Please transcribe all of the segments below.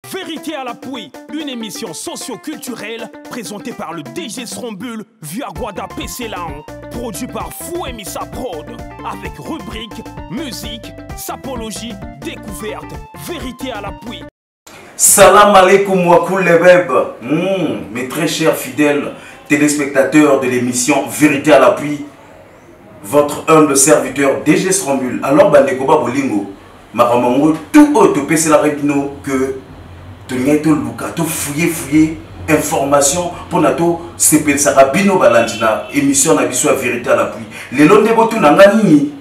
Vérité à l'appui, une émission socio-culturelle présentée par le DG Srombul via Guada Pesselan, produit par Fouemissa Prod, avec rubrique, musique, sapologie, découverte, vérité à l'appui. Salam alaikum wa kulli web. Mes très chers fidèles téléspectateurs de l'émission Vérité à l'appui, votre humble serviteur DG Srombul. Alors, Bandekoba Bolingo, Maramongo, tout autre PC la Repino que tu luka, tu fouiller information pour nato CPL Sarabino Balantina, émission Nabiso à Vérité à l'appui. Les londes botu nangani,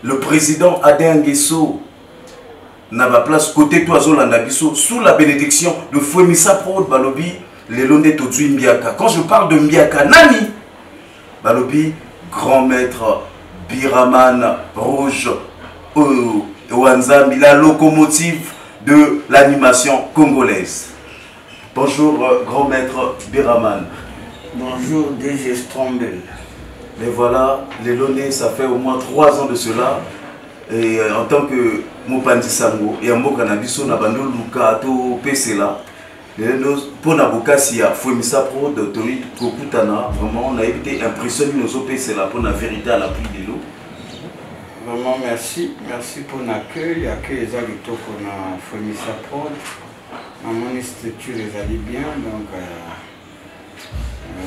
le président Adin Nguesso n'a pas place côté toiseau Landabiso sous la bénédiction de Fouemissa Prod Balobi, les londes totu Mbiaka. Quand je parle de Mbiaka, Nani Balobi, grand maître Biraman Rouge Wanzambi, la locomotive de l'animation congolaise. Bonjour grand maître Biraman. Bonjour DG Srombul. Mais voilà, les Lonnais, ça fait au moins 3 ans de cela. Et en tant que Mopandi Sango et Ambo Kanabiso Nabando Luka to Pesela, pour Nabokasi à Fouemissa Prod Tori Kokutana, vraiment on a été impressionné nos Pesela pour la vérité à l'appui de l'eau. Vraiment merci pour l'accueil. L'accueil est allé pour la Fouemissa Prod. Mon structure est allée bien, donc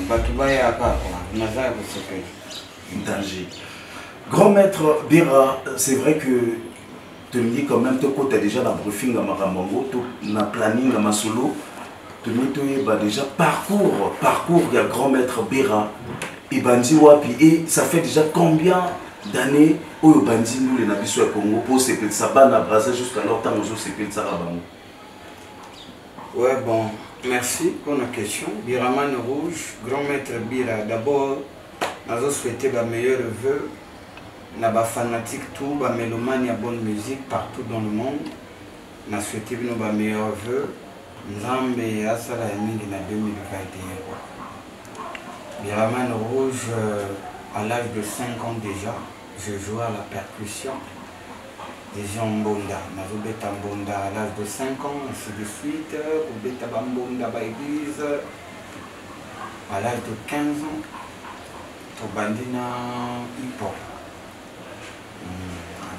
Batoubaye à part, Nazar vous s'appelle. Danger. Grand maître Bira, c'est vrai que tu me dis quand même que tu as déjà dans le briefing à Maramongo, dans le planning à Masolo, tu me dis que déjà parcours, il y a grand maître Bira, et Bandi Wapi, et ça fait déjà combien d'années où Bandi nous les Nabiso à Congo pour se faire ça à Brazza jusqu'à leur temps où se fait ça à Bango. Ouais, bon, merci pour la question. Biraman Rouge, grand maître Bira, d'abord, nous avons souhaité les meilleurs vœux. Nous avons fanatique tout, les mélomane, la bonne musique partout dans le monde. Nous avons souhaité nos meilleurs vœux. Nous avons fait ça en 2021. Biraman Rouge, à l'âge de 5 ans déjà, je jouais à la percussion. Déjà en Bonda, nous avons fait en Bonda à l'âge de 5 ans, ainsi de suite. Nous avons fait en Bonda à l'église. À l'âge de 15 ans, nous avons fait hip-hop.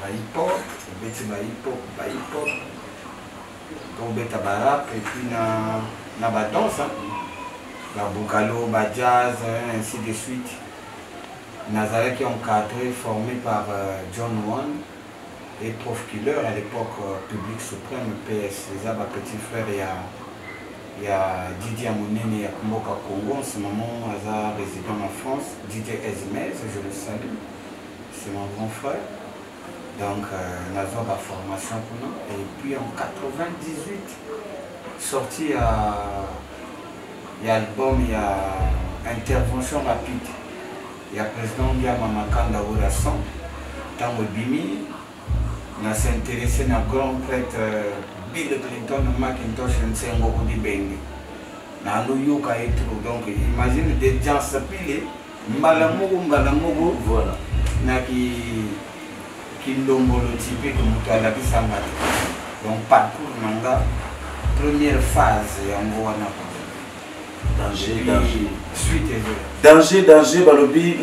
Hip-hop, hip-hop, rap, et puis na danse, la boucalo, la jazz, ainsi de suite. Nazareth qui est encadré, formé par John One et Prof Killer à l'époque Public Suprême, PS, les abats petit frère, il y a Didier Amounene et Kumboka Congo, en ce moment, Hazard résident en France, Didier Ezmez, je le salue, c'est mon grand frère. Donc, nous avons la formation pour nous. Et puis en 98, sorti l'album, il y a Intervention rapide. Il y a président Bia Mamakanda Ourasan, Tango Bimi, on s'est intéressé à un grand prêtre Bill Clinton Macintosh Nsengo Bengue. Na Loyoka et tout. Donc, imagine des gens s'appeler Mbalamogo, voilà. Qui l'ont typé comme tu as la vie. Donc, parcours manga, première phase, en gros, danger. Suite et danger, Balobi.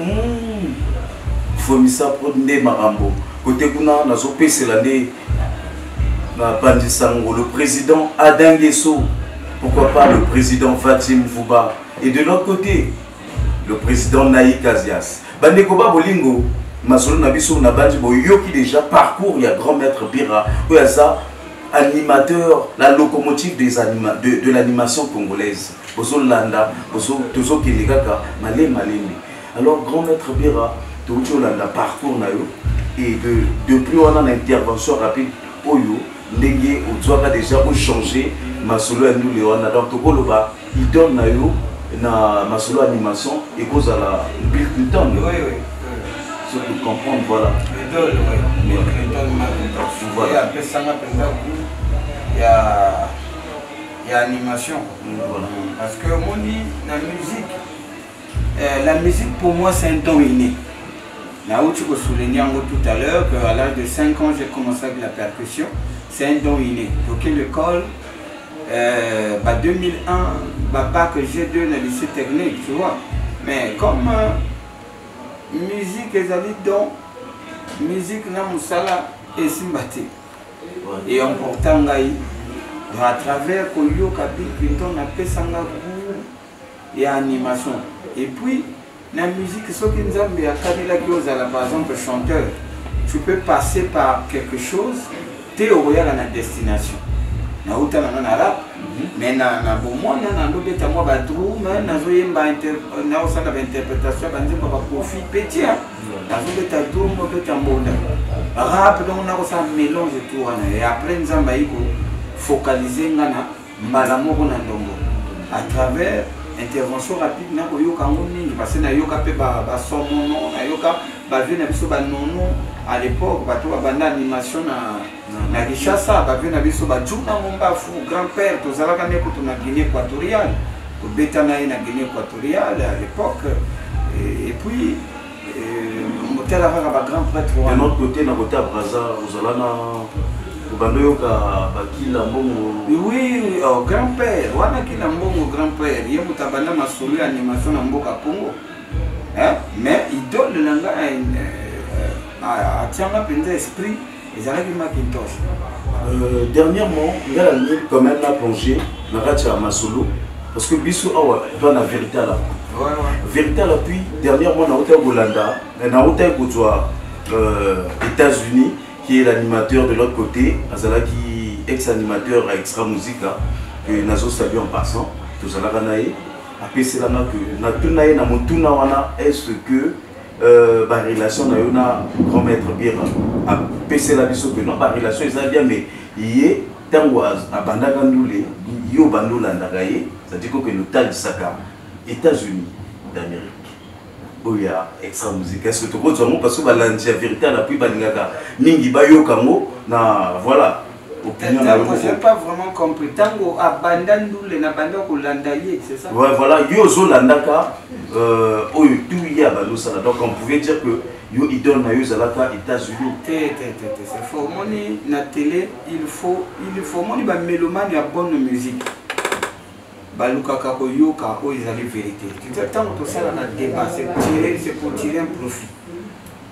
Fouemissa Prod Nde Marambo. Côté Kuna, Nazo Pesselane, Bandi Sango, le président Adin Nguesso, pourquoi pas le président Fatim Fouba. Et de l'autre côté, le président Naïk Azias. Bandekoba Bolingo. Masolo Nabiso Nabandi Boyoki déjà parcours, il y a grand maître Bira, où il y a ça, animateur, la locomotive de l'animation congolaise. Bozo Landa, Bozo Tozo Kelegaka, Malé. Alors grand maître Bira, Tozo Landa parcours nayo, et depuis on a une intervention rapide, Oyo, Ndenge, Ozoaka déjà ont changé, Masolo et nous Léona, donc Tokoloba, il donne nayo, na Masolo animation, et cause à la Bill Clinton. Oui. Pour comprendre, voilà. Et après ça, il y a animation. Voilà. Parce que moi, la musique pour moi, c'est un don inné. Là où tu peux souligner tout à l'heure qu'à l'âge de 5 ans, j'ai commencé avec la percussion. C'est un don inné. Donc l'école, 2001, bac G2 dans le lycée technique, tu vois. Mais comme musique, les amis, donc, musique, na musala, et simbati. Et en portant à travers Koyo Kabi, Clinton a fait sanga et animation. Et puis, la musique, ce qui nous a mis à Kabila Gyoza, par exemple, chanteur, tu peux passer par quelque chose, tu es au royal à la destination. Na uta na rap, mais na bomoi na ndobeta moi ba drum, na zoyemba na osala ba interprétation ba nzemba ba profit petit. Na zobeta drum, beta mbonda. Rap donc na kosa mélange tout wana et après nzamba iko focaliser ngana malamo ko na ndongo à travers intervention rapide na koyoka ngoni parce que na yoka pe ba somono na yoka ba vient na biso ba nono à l'époque bato banda animation na Kinshasa ba vient na biso ba juna momba fou grand-père tozalaka ne ko na Guinée équatoriale to beta na Guinée équatoriale à l'époque et puis motel avec ba grand prêtre de notre côté na côté à Brazza ozalana oui, oh, grand-père, wana ki mbongo grand-père, ye mutabanda masolo animation na mboka Congo. Mais idole nanga a tianga penza esprit ezalaki Macintosh. Dernièrement, il a quand même la plongée dans la masolo parce que biso awa dans la vérité à la vérité à l'appui. Dernièrement na hôtel Bolanda, na hôtel Kotoa États-Unis qui est l'animateur de l'autre côté, Azalaki ex-animateur à Extra Musique, que Nazo salue en passant, tout ça là, après c'est là que Natunae na Montuna wana est-ce que la relation na yona grand maître bien à PC la biso que non la relation est bien mais yé tangoise à bandagandule yo bandola ndagaye ça dit que nous tal saka États-Unis d'Amérique. Il y a Extra Musique. Est-ce que tu peux dire parce que la vérité à l'appui balingaka mingi bayo kango na voilà opinion na je n'ai pas vraiment compris tango abandandule na banda ko landaye c'est ça. Ouais voilà yo zo landaka oyo tout y a balo ça donc on pouvait dire que yo idole na yo zalaka États-Unis. C'est faux moni na télé il faut moni ba mélomane ya bonne musique. Balukaka koyoka o ezali vérité. Tu tant que ça na débat c'est pour tirer un profit.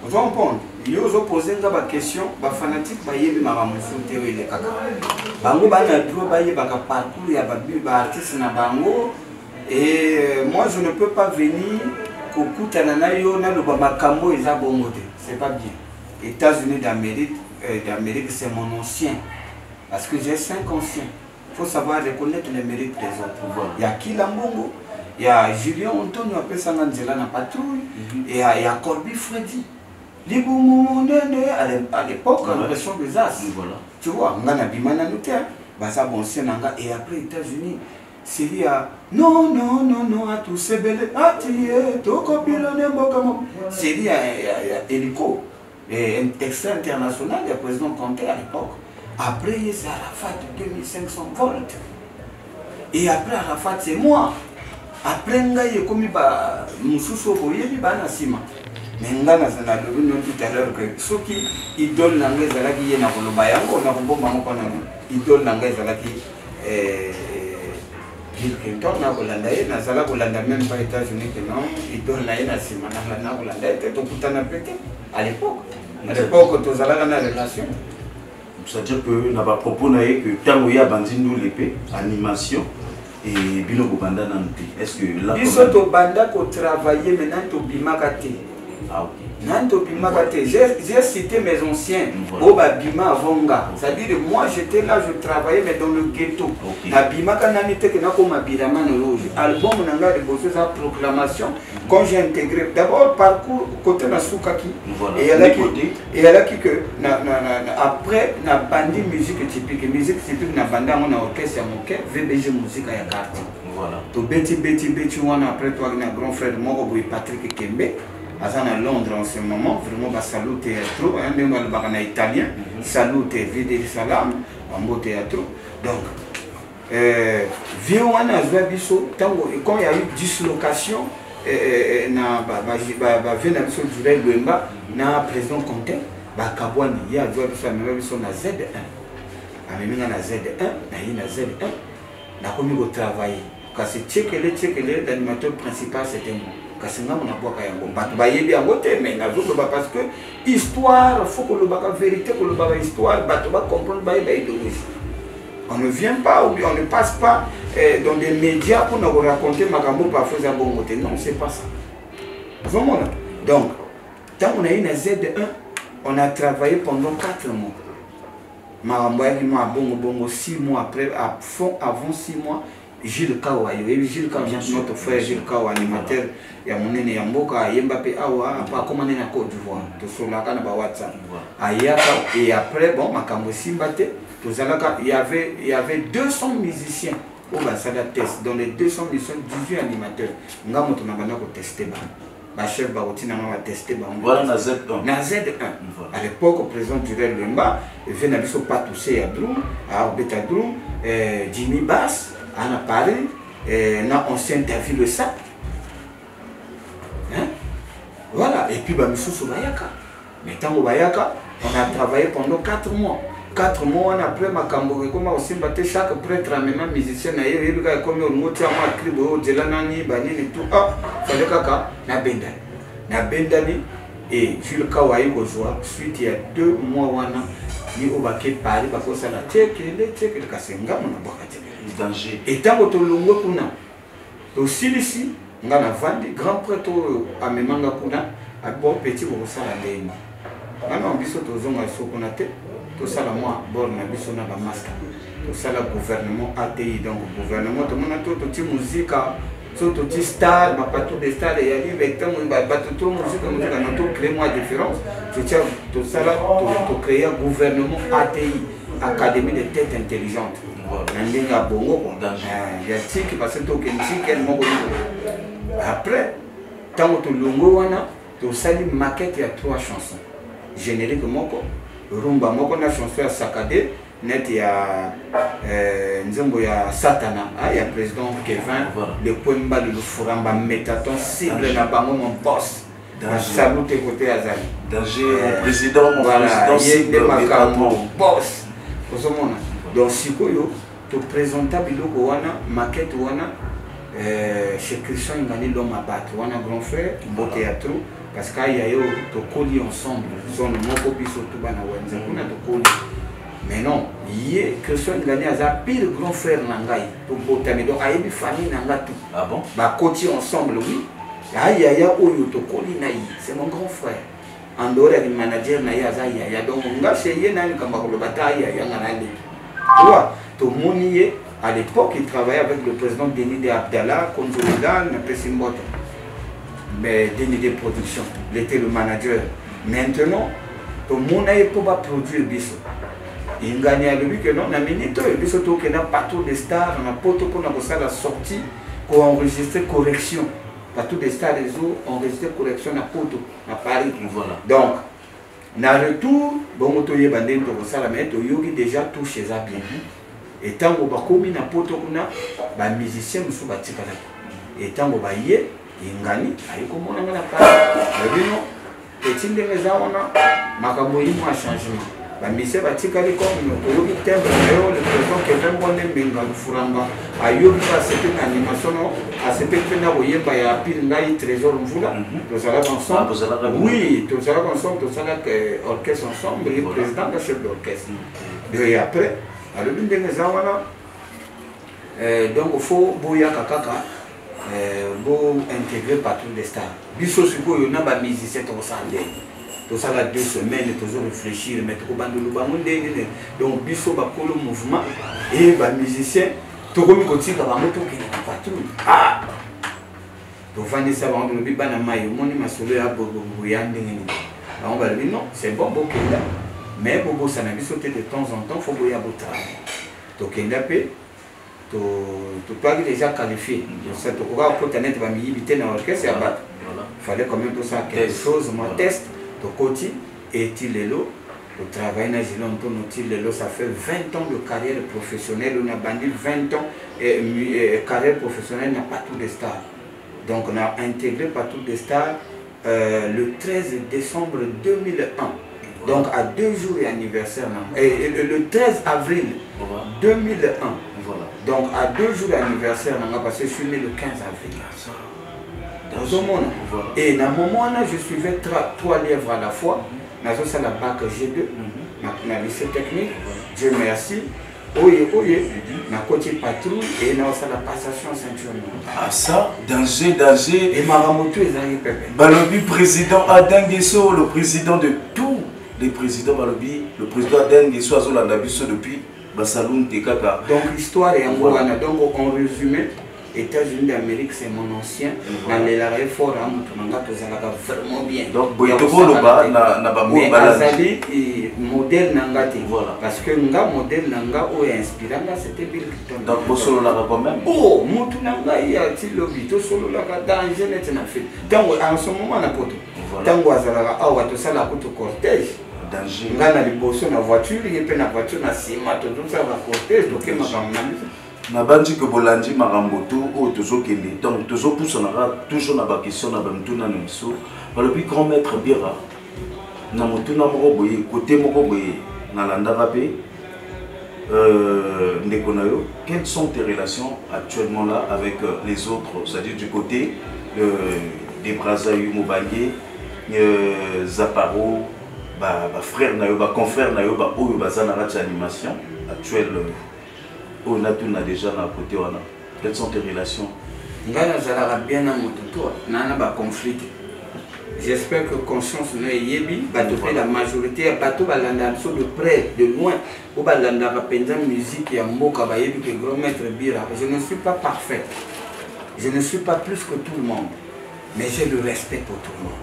Vous comprenez? Ils ont posé une question, les fanatiques bayebi maramusu théorie les kaka. Bango bana droit baye baka parcours ya ba artiste na bango et moi je ne peux pas venir kokutana na yo na loba makambo eza bongo te. C'est pas bien. États-Unis d'Amérique c'est mon ancien parce que j'ai 5 anciens. Il faut savoir reconnaître les mérites des autres. Il y a Kilambongo, il y a Julien Antonio, après ça, Nangela na patrouille, et il y a Corby Freddy. À l'époque, l'impression des As. Tu vois, on a Bimana Nuter, Baza Bonsen, et après les États-Unis, c'est à non, à tous ces belles, à tirer, tout copilonné, c'est à Hélico, et un extrait international, il y a président Conté à l'époque. Après, c'est Arafat 2500 volts. Et après Arafat, c'est moi. Après, il y a comme Moussousso, il y a Nassima. Mais il y a tout à l'heure que ceux qui idolent l'anglais, il y a idole l'anglais, Bill Clinton, même pas États-Unis, que non, idole Nassima, à l'époque. À l'époque, tu as une relation. C'est-à-dire que nous avons proposé que tant qu'il y a bandino l'épée, animation et bino banda nanti. Est-ce que là biso to banda ko travailler maintenant to bimakate. Ah ok. Nanto bimakate. J'ai cité mes anciens. Boba bima avonga. C'est-à-dire moi j'étais là, je travaillais mais dans le ghetto. Na bimaka nani te que na ko mabirama no rouge. Album nanga de bosser sa proclamation quand j'ai intégré d'abord parcours côté na Soukaki et elle a qui que après na bandi musique typique na banda on a orchestre moke VBG musique ya carte. Voilà. To beti wana après toi na grand frère moko boy Patrick Kembe à Londres en ce moment vraiment ba salut théâtre même le bagana italien salut VD Salam en théâtre donc vieux wana biso tango quand il y a eu dislocation na vena biso Jurel Bemba na président Conté ba Kabwani ya biso na Z1 amemi na Z1 na Z1 n'a commis au travail. Parce que l'animateur principal c'était moi. Parce que nous avons parce que histoire, il faut que le vérité, que le histoire, comprendre l'idéologie. On ne vient pas, on ne passe pas dans des médias pour nous raconter Magambo parfois à bon côté. Non, c'est pas ça. Donc, quand on a eu une Z1, on a travaillé pendant 4 mois. Magambo a bon 6 mois après, avant 6 mois, Gilles Kawa, Gilles Kawa, notre frère Gilles Kawa, animateur, il y a mon aîné Yamboka, Yembape Awa, pas commandé dans Côte d'Ivoire, tout sur la canne à WhatsApp. Et après, bon, Magambo Simbate, il y avait 200 musiciens au Bassada Test. Dans les 200 musiciens, 18 animateurs. Nous avons testé. Le chef Barotina a testé. Voilà, na Z1. Na Z1. À l'époque, le président Durel Lemba, il venait à Patoussé à Drou, à Orbeta Drou, Jimmy Bass, à Paris, na ancien David Le Sap. Voilà, et puis Bamissou Bayaka. Mais tant au Bayaka, on a travaillé pendant 4 mois. 4 mois après ma cambouré comme aussi batté chaque prêtre même musicien na yé lui comme on monte à moi cribo de la nani bani et tout fallait kaka na bendani et Jules Kawaii ko joie suite il y a 2 mois wana ni au baquet Paris parce que ça la check le kasenga mon bakati danger et tant que longo kuna aussi ici ngana vandi grand prêtre à memanga kuna a bon petit ko ça la ndeni ngana biso tozonga sokona te tout ça là moi bon na biso na ba masque tout ça là gouvernement ATI donc gouvernement tout monde tout musique tout star ma pas tout des stars et y a avec tant tout musique na tout créer moi différence tout ça là tout créer un gouvernement ATI académie de tête intelligente ndinga bongo il y a tiki parce que tout qu'elle mo après tant que longo wana tout ça li maquette il y a 3 chansons générique moko rumba moko na chanson ya Sakade net ya nzembo ya Satana ya président Kevin le Kwemba le Furamba métaton cible na bango mon boss salute côté azali danger président mon président cible boss osomona donc sikoyo to présenta biloko wana maquette wana chez Christian Ngani l'homme à battre wana grand frère beau théâtre parce qu'il y a eu tout collé ensemble, son nom copie surtout bana wenza kuna to collé. Mais non, hier Christian Ngani a pire grand frère nangai to botami donc a une famille nanga tout. Ah bon? Ba côté ensemble oui. Ya oyo to collé naï, c'est mon grand frère. En dehors du manager na ya ya donc nga cheye na kamba ko bataille ya ngana li. Tu vois, to monier à l'époque il travaillait avec le président Denis de Abdallah comme Jordan na Pesimboto. Mais Denis Production, il était le manager. Maintenant, tout le monde n'a pas produire biso. Il gagne à lui que non, on a minute, biso tout que n'a pas tout des stars, on a pas tout pour la sortie, pour enregistrer correction. Pas tout des stars les autres enregistrer correction na poto, na Paris. Voilà. Donc, na retour, bon moto yé bandé to sala mais to yogi déjà tout chez ça bien. Et tant que ba komi na poto kuna, ba musicien musu ba tikala. Et tant que ba yé ingani ayiko mona ngana pa bino etinde mezaona makambo yi ma changement ba mise ba tikali comme ko yobi tembe le président que même bonne mbinga furamba ayobi ba c'était une animation a c'était na boyemba ya pile ngai trésor mvula to sala ensemble oui to sala ensemble to sala que orchestre ensemble le président le chef d'orchestre et après alors binde mezaona donc il faut boya kaka pour intégrer partout des stars. Biso suko yo na ba musicien to sande. To ça la 2 semaines toujours réfléchir mettre ko bandolo ba munde donc biso ba kolo mouvement et ba musicien to komi ko tika ba moto ki na patrouille. Ah. To vandi ça ba ndolo bi bana mayo moni masolo ya bobo yande ngini. Ba on va dire non, c'est bon bokenda. Mais bobo ça na biso de temps en temps faut boya bota. To kenda pe tu peux déjà qualifié. C'est tout cas pour tenir va m'y dans l'orchestre et abattre. Il fallait quand même tout ça quelque chose. Moi test, tu côté et Tilelo, tu travailles dans Gilon, Tilelo, ça fait 20 ans de carrière professionnelle. On a bandit 20 ans et carrière professionnelle n'a pas tout des stars. Donc on a intégré partout des stars le 13 décembre 2001. Donc à 2 jours et anniversaire. Et le 13 avril 2001. Voilà. Donc à 2 jours d'anniversaire, parce que je suis né le 15 avril. Et dans ce moment-là, je suivais 3 livres à la fois. Dans la bac G2, dans le lycée technique, Dieu merci. Oye, na côté patrouille et dans la passation ceinture. Ah ça, danger. Et Maramoto est arrivé Pépé. Balobi, président Adin Guesso, le président de tous les présidents Balobi, le président Adin Guesso a Zolanda Bisso depuis Basaloum Tekaka. Donc l'histoire est en Goana. Donc en résumé, États-Unis d'Amérique, c'est mon ancien. Dans les arrêts forts, vraiment bien. Donc, Boyotoko Loba, mais Azali et modèle Nangati. Voilà. Parce que Nga, modèle Nanga, où est inspiré, c'était Bill Clinton. Donc, Bosolo Lara quand même. Oh, Moutou Nanga, il y a-t-il l'obito, Solo Lara, dans le Genève, n'a fait. Donc, en ce moment, on a poto. Tango Azalara, ah, tout ça, la côte cortège. Danger. Nga, na liboso, na voiture, il y a pas na voiture, na cima, tout ça, va cortège, donc, il m'a Nabandi que Bolandi Maramboto ou Tozo Kende. Donc Tozo Poussonara toujours na ba question na bamtuna na miso. Balobi grand maître Bira. Na motuna moko boye côté moko boye na landara pe Ndekonayo. Quelles sont tes relations actuellement là avec les autres, c'est-à-dire du côté des Brazaïu Mobangue, Zaparo, ba frère nayo, ba confrère nayo, ba oyo bazana animation actuelle. On a tout déjà dans côté. Quelles sont tes relations? Bien dans conflit. J'espère que conscience ne yebi, la majorité bateau de près, de loin, au balanda musique et moka que grand maître Bira. Je ne suis pas parfait. Je ne suis pas plus que tout le monde, mais j'ai le respect pour tout le monde.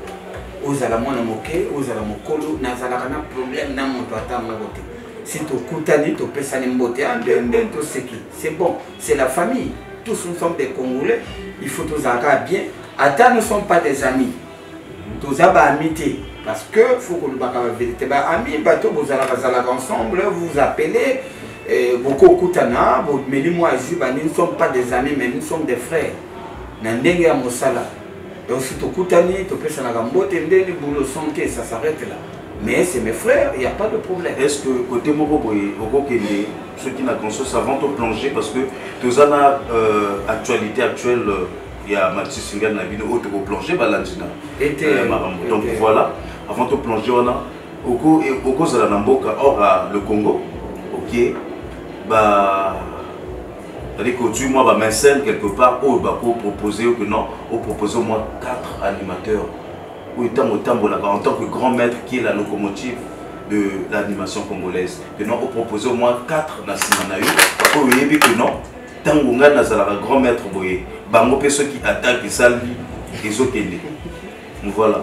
Aux alamona moké, aux alamokolo, nazalakana problème na mon tata mokote. Si tu Koutani, tu peux c'est bon, c'est la famille. Tous nous sommes des Congolais, il faut tous avoir bien. Attends, nous ne sommes pas des amis. Tous avoir amitié. Parce que il faut que nous parlions la vérité. Amis, vous allez ensemble, vous vous appelez, beaucoup Koutana, mais moi, nous ne sommes pas des amis, mais nous sommes des frères. Nandenge à Moussala. Donc si tu Koutani, tu peux s'en aller, ça s'arrête là. Mais c'est mes frères, il n'y a pas de problème. Est-ce que côté Mokoboye, ceux qui n'ont conscience avant de plonger, parce que tous en actualité actuelle, il y a Mathieu Singal Nabino, où tu peux plonger, donc voilà, avant de plonger, on a Oko Zalanamboka, or le Congo, ok, c'est-à-dire que tu moi, m'enseigne quelque part, où pour proposer, ou que non, ou proposer au moins 4 animateurs. En tant que grand maître qui est la locomotive de l'animation congolaise. Que non, on propose au moins 4 nationaux. Parce que non, tant qu'on a un grand maître, ceux qui attaquent et salvent les autres. Voilà.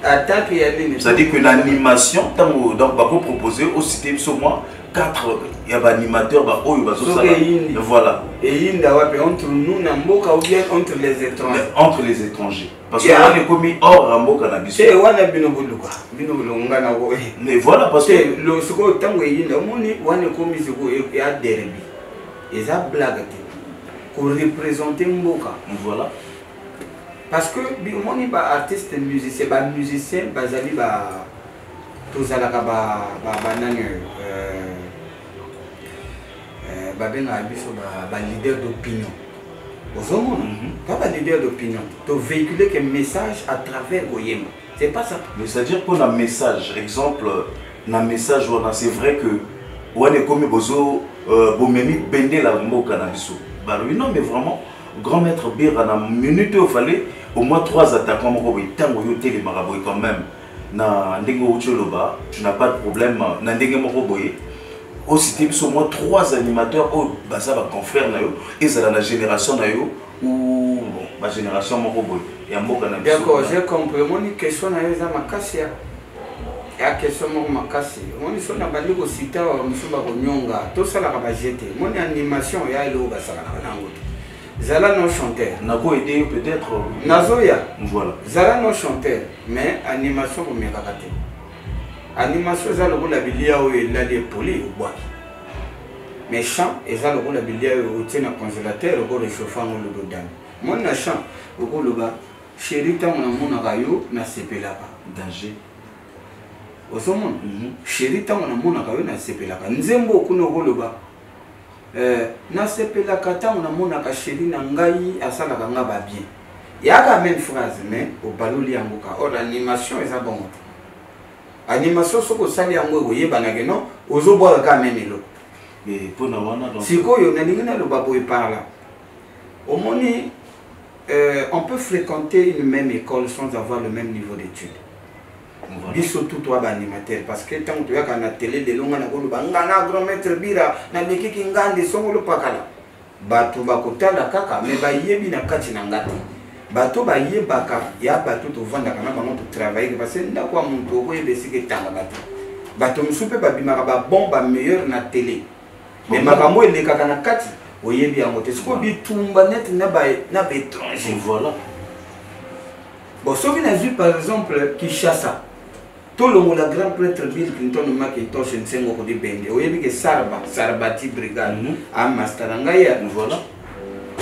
C'est-à-dire que l'animation, donc on proposer aussi au moins 4 animateurs. Voilà. Et entre nous, entre les étrangers. Entre les étrangers. Parce qu'on est commis hors Rambo Cannabis. Mais voilà, parce que le second temps où il y a commis un derby. Et ça blague pour représenter Mboka. Voilà. Parce que on est artiste musicien, musicien, bazali tous à la leader d'opinion. Pas leader d'opinion. Tu véhiculer un message à travers Oyema. C'est pas ça. Mais c'est-à-dire qu'on a un message. Exemple, un message, c'est vrai que on est comme Bozo, Bomemi Bende la Mbo Cannabis. Non, mais vraiment, grand maître Bir, en une minute, il fallait au moins 3 attaquants. Tango Yoté Maraboy quand même. Na Ndengo Ucholoba, tu n'as pas de problème. Na Ndenge Moroboye. Aussi, au moins 3 animateurs, ça va confrère, et c'est la génération ou ma génération Moroboy. D'accord, j'ai compris. Mon question est Makassia. Et la question est Makassia. Mon question est Baliko Sita, Moussouba Nyonga, tout ça là va jeter. Mon animation, il y a l'eau, ça va Zala non chanteur. Nako aidé peut-être. Nazoya. Voilà. Zala non chanteur, mais animation pour mes kakaté. Animation, ça le la bilia où il a des polis ou bois. Mais chant, et ça le la bilia où il tient un congélateur, au réchauffant le dedans. Mon chant, au le bas, chéri, tant mon arayo, n'a CP là-bas. Danger. Au sommet, chéri, tant mon arayo, n'a CP là-bas. Nzembo, kuno le bas. nasepelaka ntango namonaka sheri na ngai asalaka nga babien yaka même phrase mais obaloli yango ka or animation eza bongo te animation soki osali yango oyebanake non ozobwaka ka même eloko sikoyo nalingi naloba boye par là omoni on peut fréquenter une même école sans avoir le même niveau d'études. Biso tout toi animateur parce que tant que tu as na télé de longa na koloba ngana grand maître bira na lekiki ngande songolo pakala bato bakotala kaka mais ba yebi na kati na ngati bato ba yebaka ya bato to vanda kana bango to travailler parce que ndako muntu ko yebesi ke tanga bato musupe ba bimaka ba bon ba meilleur na télé mais makambo elekaka na kati oyebi yango te siko bitumba net na étranger voilà. Bon, si on a vu par exemple Kinshasa, tout le monde, la grand prêtre Bill Clinton, Macintosh, et Nsengo de Bende, on a vu que Sarbati Brigade, à Mastarangaya, voilà.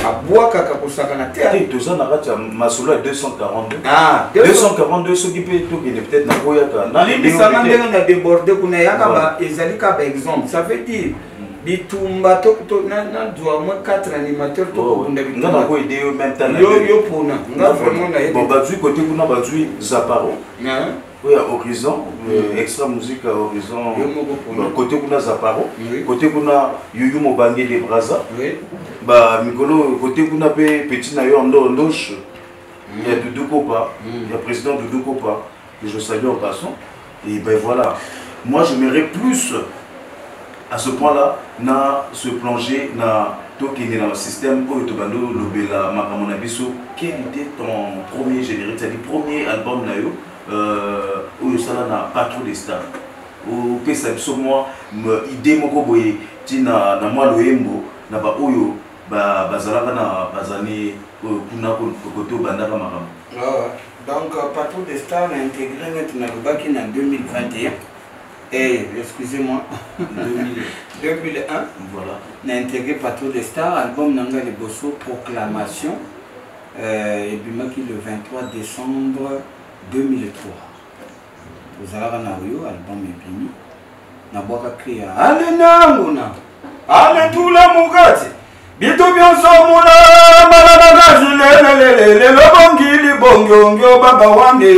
À Boaka Kaposaka na terre. Et tout ça, on a Masolo 242. Ah, 242, ce qui peut être peut-être na Boyaka. Mais ça m'a débordé, qu'on a Yakaba, et Zalika, par exemple, ça veut dire. Bitumba to na doit moins 4 animateurs to kunda bitumba na ko aider même temps yo pona nga vraiment na bon bazui côté kuna bazui Zaparo oui à Horizon extra musique à Horizon côté kuna Zaparo côté kuna Yuyu Mobange de Braza ba mikolo côté kuna petit na yo ndoche il y a Doudou Kopa il y a président Doudou Kopa que je salue en passant et ben voilà moi j'aimerais plus à ce point-là, na se plonger na tokene dans le système où tu vas nous lobela makamona biso. Quel était ton premier générique, c'est-à-dire premier album na yo où ça na pas trop des stars. Ou pesa biso moi idée moko boye tina na moi loembo na ba oyo ba bazalaka na bazani kuna koto bandaka makamo. Donc Patron des stars a intégré notre Nalobaki en 2021. Et excusez-moi, 2001, voilà. On a intégré Patron des stars, album Nanga les Bosso, Proclamation, et puis le 23 décembre 2003. Vous allez voir album est fini. Na boka kriya. Allez nanguna, allez tout la mugati. Bito bionso muna malabagazi le lobongili bongyo baba wane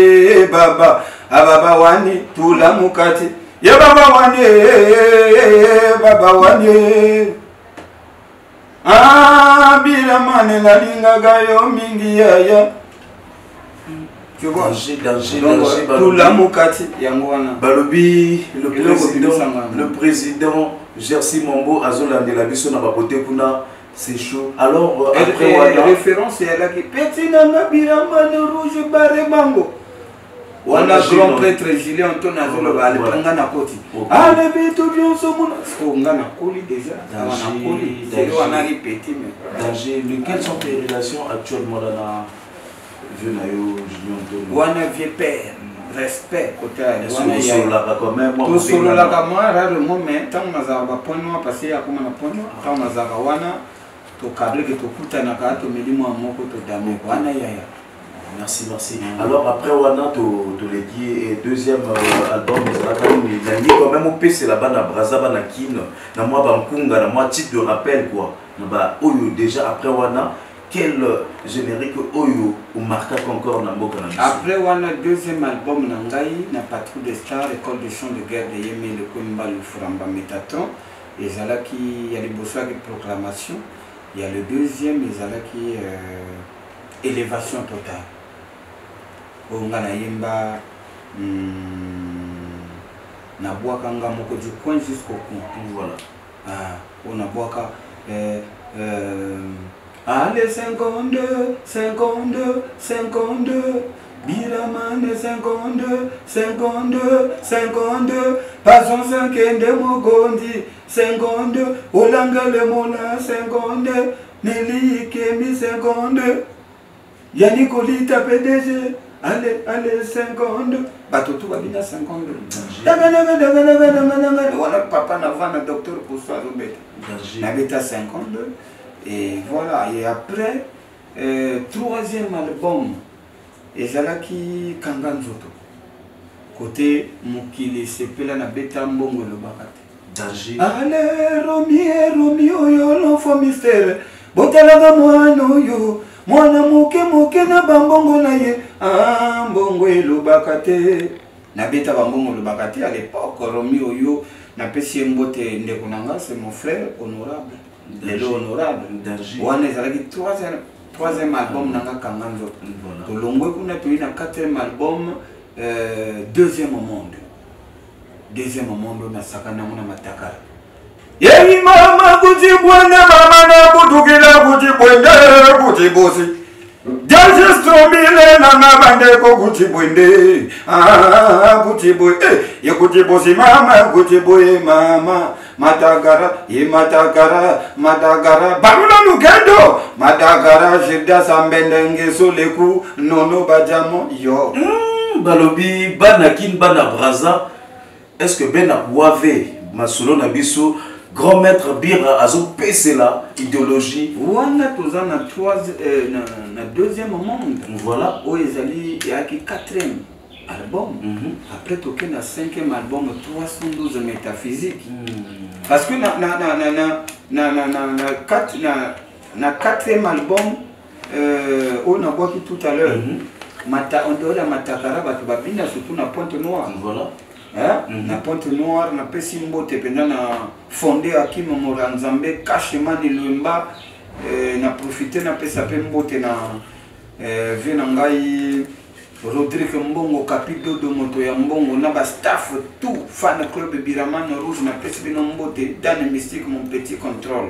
baba ababa wani tout la mukati. Ye baba wane ah bila mane na linga gayo mingi ya tu vois danger tout la mukati yangwana balobi le président Jerzy Mombo azolande la biso na bakote kuna c'est chaud alors après la référence est là qui petit na bila mane rouge bare bango. On a grand prêtre Gilet Anton Azolo va aller prendre na koti. Ah le bitu bionso mona. On a koli déjà. On a koli. C'est on a répété mais. Danger. Quelles sont tes relations actuellement dans la vieux nayo Gilet Anton? On a vieux père. Respect côté. On a solo là quand même. Tout solo là quand moi rarement mais tant mazaba point noir passer à comme na point noir. Tant mazaba wana to câble que to kuta na ka to milimo moko to dame wana yaya. Merci. Alors après Wana to le dit et deuxième album il a mis quand même au PC là-bas na Braza na Kin na moi Bankunga na moi titre de rappel quoi. Na ba oyo déjà après Wana quel générique oyo ou marqué encore na mboka na. Après Wana deuxième album na ngai na Patrouille des stars école de chant de guerre de Yémé le Komba le Furamba Métaton et zala qui il y a les bossois de proclamation il y a le deuxième et zala qui élévation totale. On a yemba na boaka nga moko du coin jusqu'au coin. Voilà. On a boaka allez 52 Biramane 52 Passons 5 de Mogondi 52 Olanga le Mona 52 Nelly Kemi 52 Yannick Olita PDG allez 52 Batotou Babina 52 Voilà papa n'a docteur pour soi Nabeta 52 et voilà et après troisième album ezalaki Kanganzoto côté Mukili sepela na beta mbongo le bakate Danger. Ale Romeo yo l'enfant mystère. Botalaga mwana oyo. Mwana moke na bambongo na ye. Ah mbongo elobaka te. Na beta bambongo elobaka te à l'époque Romeo yo na pesi mbote ndeko nanga c'est mon frère honorable. Lelo honorable. Danger. Wana ezalaki troisième album nanga kanganzo. Tolongwe kuna toyi na quatrième album deuxième monde. Deuxième monde na sakana mona matakara. Yeyi mama kuti bwende mama na butukila kuti bwende kuti bosi. Danger strobile na mabandeko kuti bwende. Ah kuti boy ye kuti bosi mama kuti boy mama matakara ye matakara barula lugendo matakara jida sambendenge soleku nono bajamo yo. Balobi bana kin bana braza. Est-ce que ben wave masolo na biso grand maître Bira azo pesela idéologie wana toza na na deuxième monde voilà o ezali yaki quatrième album après toke na cinquième album 312 métaphysique parce que na quatrième album on a boki tout à l'heure on doit matakara batu babina surtout na Pointe Noire voilà na Pointe Noire na pesi mbote penda na fondé Akima Moranzambe Kashemani Lumba na profiter na pesa pe mbote na vena ngai Rodrigue Mbongo capito de moto ya Mbongo na ba staff tout fan club Biraman Rouge na pesi bino mbote dans mystique mon petit contrôle.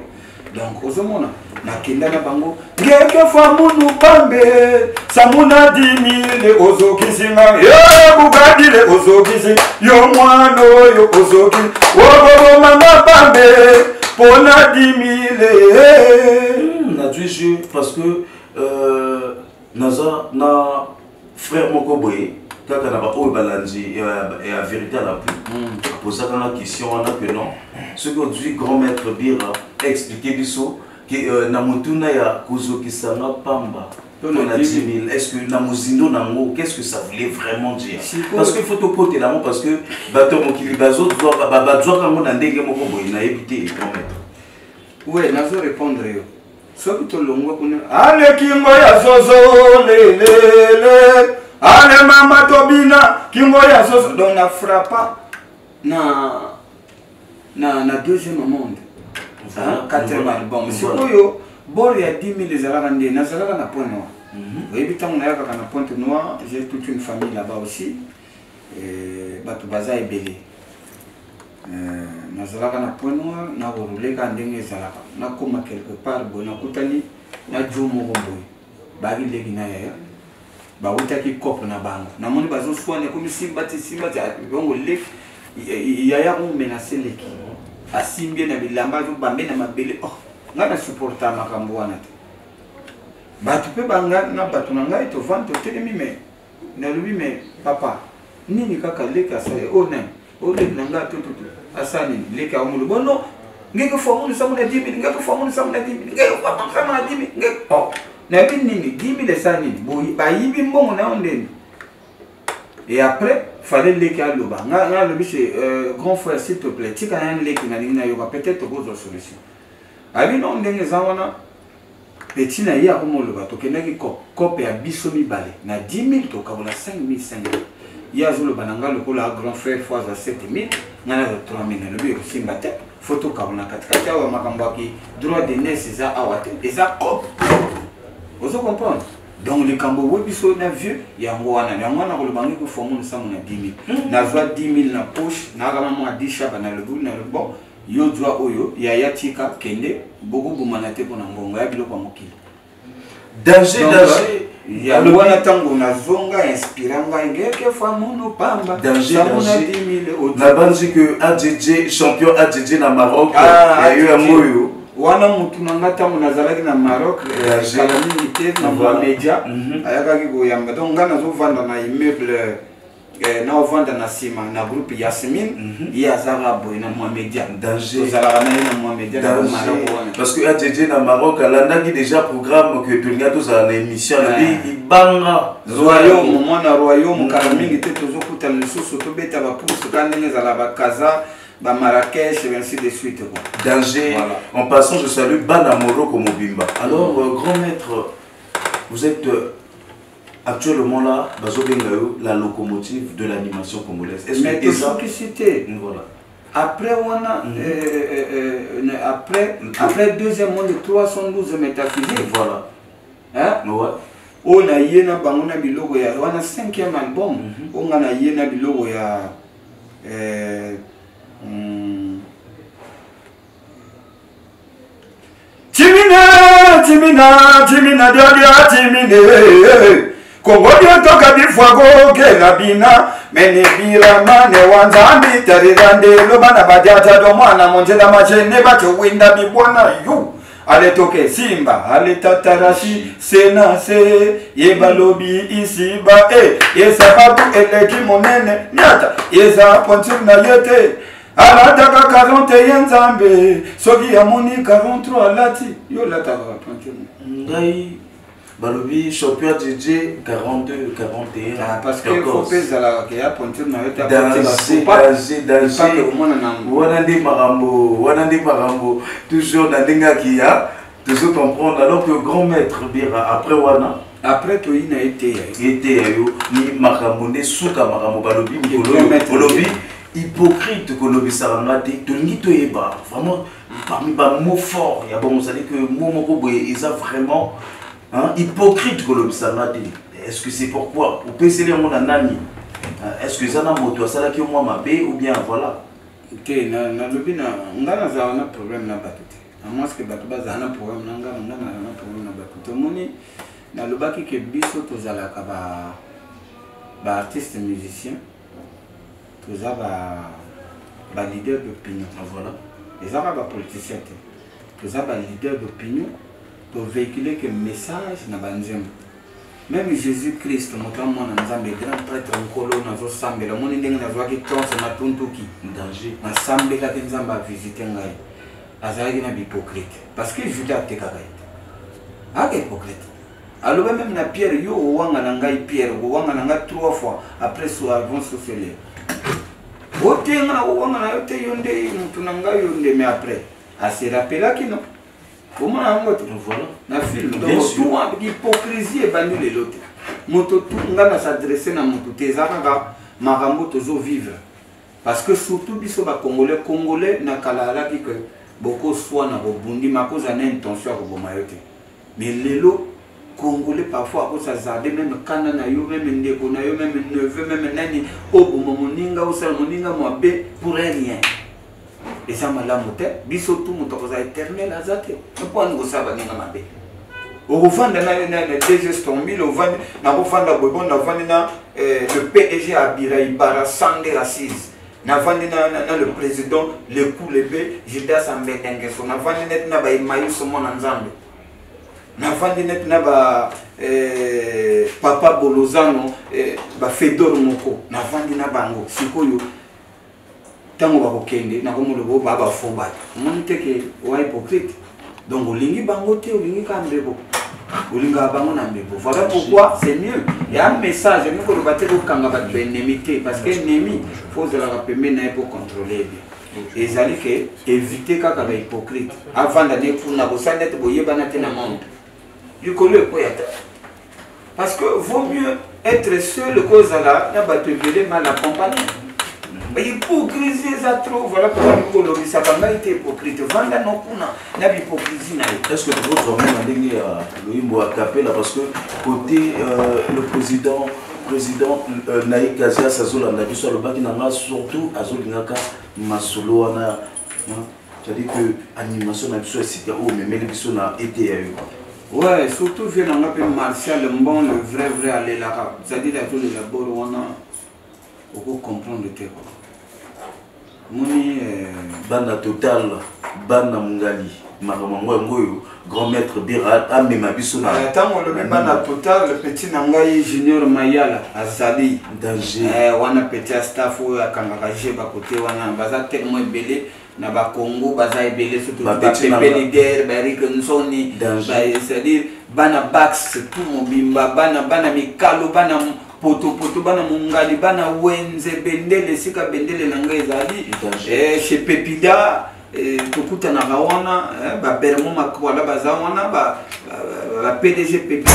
Donc ozomona na kenda na bango ngeke fa munu pambe samuna 10,000 ozokisinga bugadile ozokisi yo mwana yo ozoki wobo mama pambe pona 10,000 na jeu parce que naza na frère moko boye kaka na ba oyo balandi et à vérité à la pluie poser la question on a que non ce que dit grand maître Bira expliquer biso que na mutuna ya kozokisanga pamba on a 10,000 est-ce que na mozindo nango qu'est-ce que ça voulait vraiment dire parce que faut te porter là parce que bato mokili bazo doit bazo kango na ndenge moko boye na éviter grand maître ouais nazo répondre yo soki tolongwa kuna ale kingo ya zozo lelele ale mama tobina kingo ya zozo donc na frappa na deuxième monde quatrième album sikoyo bor ya 10,000 ezalaka nde nazalaka na Pointe Noire oyebi ntango nayakaka na Pointe Noire j'ai toute une famille là-bas aussi bato baza ebele nazalaka na Pointe Noire na koruleka ndenge ezalaka nakoma quelque part boye nakutani na jo moko boye baki leki na yaya bawutaki kope na bango namoni bazoswana ekomi simbati bongo leki yaya komenase leki asimbie na bilamba azobambe na mabele nga na supporta makambo wana te bato mpe banga na bato na ngai tovandi totelemi me nalobi me papa nini kaka leki asali nani leki na ngai tototo asa nini leki aomolo bono ngeke famunu samuna 10,000 ngeke famunu samuna 10,000 ngeke famunu samuna 10,000 ngeke nayebi nini 10,000 esa nini boyi bayibi mbongo na yo ndeni et après fallait leki aloba nga lobi chez grand frère s'il te plaît tika na leki na lingi na yoka peut-être tokozwa solution abi non ndenge eza wana petit na ye akomoloba tokendaki kope ya biso mibale na 10,000 tokabola 5,500 ye azoloba na nga lokola grand frère fois za 7,000 nga na 3,000 nalobi ekosimba te fo tokabola katikati awa makambo yaki droit de nese eza awa te eza kope ozo comprendre donc le kambo webiso na vieux yango wana koloba ngi ko fomu nsamu na 10,000 na zwa 10,000 na poche na kama mwa 10 chapa na lebu na bon yo zwa oyo ya tika kende boko bumana te pona mbongo ya biloko mokili danger ya wana tango na zonga inspiranga ngeke famu no pamba danger na banzi que ADJ champion ADJ na Maroc ya yo ya moyo wana mutu nanga tamu nazalaki na Maroc kala mingi te na voie média ayakaki koyamba donc nga nazovanda na immeuble na ovanda na sima na groupe Yasmine ye azaka boye na mois média danger tozalaka na ye na mois média na Maroc wana parce que ADJ na Maroc alandaki déjà programme que tolinga tozala na émission na ibanga royaume mwana royaume kala mingi te tozokutana lisusu tobeta bapusu ka ndenge ezala bakaza Marrakech, et ainsi de suite. Danger. Voilà. En passant, je salue Banamoro comme Mobimba. Alors, grand maître, vous êtes actuellement là, la locomotive de l'animation congolaise. Est-ce mais que ça qui cité voilà. après on a après deuxième monde de 312 métaphysiques. Voilà. Hein? Ouais. On a yena bangona bilogo ya on a 5e album. On a yena bilogo ya Timina dia timine Kongo toka bifwago gela bina mene bira mane wanzambi tarirande lobana bajata do mwana monjela majene bacho winda bibwana yu ale toke simba ale tatarashi sena se yebalobi isiba yesababu eleki monene nyata yesa pontir na yete alataka 41 nzambe soki ya moni 43 lati yo lataka pontir ngai balobi champion DJ 42 41 parce que faut peser la que ya pontir na yete danger wana ndi marambo toujours na ndinga kia toujours comprendre alors que grand maître bira après wana après to ina été yo ni makambo nde suka makambo balobi balobi hypocrite kolobi sarangate tolingi toyeba vraiment parmi ba mots forts ya bon vous savez que mot moko boye isa vraiment hypocrite kolobi sarangate. Est-ce que c'est pourquoi vous pensez les mon nani est-ce que ça na moto asala ki moi mabe ou bien voilà OK na lobina ngana za na problème na batute à moins que bato baza na problème na ngana na problème na batute moni na lobaki ke biso tozala ka ba artiste musicien toza ba leader d'opinion voilà les arabes ba politiciens toza ba leader d'opinion pour véhiculer que message na banzembo. Même Jésus-Christ, notre mwana nzambe grand prêtre nkolo nazo sambela moni ndenge nazo ki tonse na tuntuki danger na sambela ke nzamba a visiter ngai azali na hypocrite parce que Judas tekaka ete hypocrite alors même na Pierre yo wanga na ngai Pierre wanga na ngai 3 fois après so avant sociale otenga na wanga na yote yonde mutu na ngai yonde mais après a se rappela ki non comment on voilà na film donc tout avec hypocrisie et banu les lotes moto tout ngana s'adresser na moto tezaka marambo tozo vivre parce que surtout biso ba congolais na kalala ki que beaucoup soit na bobundi makoza na intention ko bomayote mais lelo congolais parfois ko ça zarde même kana na yo même ndeko na yo même neveu même nani obo moninga osala moninga mobe pour rien. Et ça m'a la moté, biso tout mon temps éternel azate. Pourquoi nous ça va ninga mabe? Au revendre na DG Stormil, au vendre na revendre Bobon, na vendre na le PSG à Biraï Bara Sande assise. Na vendre na le président le coup le B, Judas Ambenenge so na vendre net na ba Imayu so mon nzambe. Na vendre net na ba Papa Bolozano ba Fedor Moko, na vendre na bango sikoyo tango ba kokende na komo lobo ba foba moni teke wa hypocrite donc olingi bango te olingi ka mbebo olinga bango na mbebo voilà pourquoi c'est mieux il y a un message ni ko battre ko kanga ba ennemi parce que ennemi faut de la rappeler na pour contrôler bien et zali que éviter ka ba hypocrite avant d'aller pour na bosa net boyeba na te na monde du colère ko yata parce que vaut mieux être seul cause là na ba te veler mal accompagné. Hypocrisie ça trop voilà pourquoi nous ça pas été hypocrite vanda non kuna na hypocrisie na est-ce que votre homme a dingue Loimbo a capé là parce que côté le président Naïk Azia Sazola na biso le baki nanga surtout azolingaka masolo wana c'est-à-dire que animation na biso c'était au mais les biso na été ouais surtout vient on appelle Martial Mbon le vrai aller là c'est-à-dire la tout le labor wana pour comprendre le terme. Moni bana total bana mungali maramango ngoyo grand maître Birat amema biso na tango le bana total le petit nangai junior Mayala azali danger wana petit staff oyo akangaka jeba côté wana baza tellement belé na ba Congo baza belé surtout ba Pepe leader ba Eric Nsoni c'est-à-dire bana Bax tout mobimba bana mikalo bana poto bana mungali bana wenze bendele sika bendele na ngai ezali chez Pepida tokuta na bawana ba bermo makwala bazawana ba PDG Pepida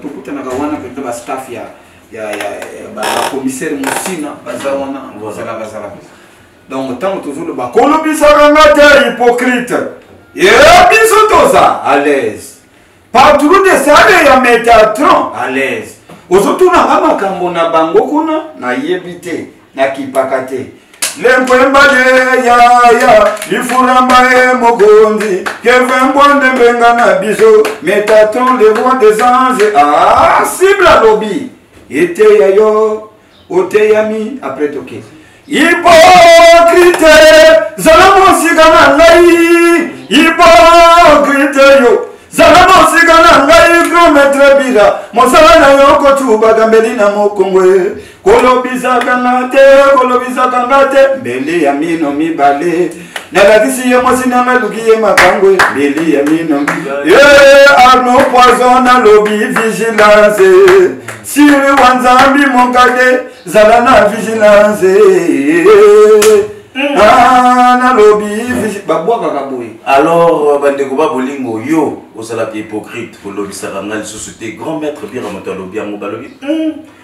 tokuta na bawana pe ba staff ya ba commissaire Musina bazawana bazala donc tant toujours le ba kolobisaka ngata hypocrite biso toza à l'aise partout de ça ya Métatron à l'aise ozotuna ngama kambo na bango kuna na yebite na kipakate lempwemba ya lifuramba mogondi kevembonde mbenga na biso Métatron les voix des anges cible lobby ete yayo oteyami après toke hypocrite zalamo sigana ngai hypocrite yo zalamo sigana ngai grand maître bila mosala na yo kotuba gambeli na mokongwe kolobisa kangate mbeli ya mino mibale nalakisi ye mwasi nanga lukiye makangwe mbeli ya mino mibale arno poison na lobby vigilance siri wanzambi monkade zala na vigilance na lobby babwaka kaboy. Alors bandeko ba bolingo yo osala hypocrite pour lobby sarangal société grand maître bira moto lobby en balobi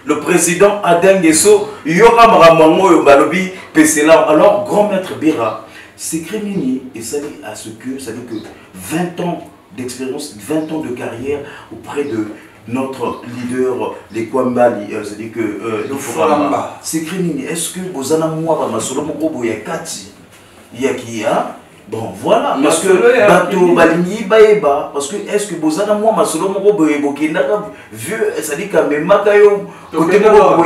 le président Adin Gesso yo kamaramango yo balobi pesela alors grand maître bira c'est criminel et ça dit à ce que ça dit que 20 ans d'expérience 20 ans de carrière auprès de notre leader, les Kwambali, c'est-à-dire que le Furamba, c'est criminel. Est-ce que Bozana Mouaba, Masolomo Robo, il y a Kati, il y a qui a bon, voilà, parce que Bato Balini Baeba, parce que est-ce que Bozana Mouaba, Masolomo Robo, Bokina, vieux, c'est-à-dire que Makayo, côté Robo,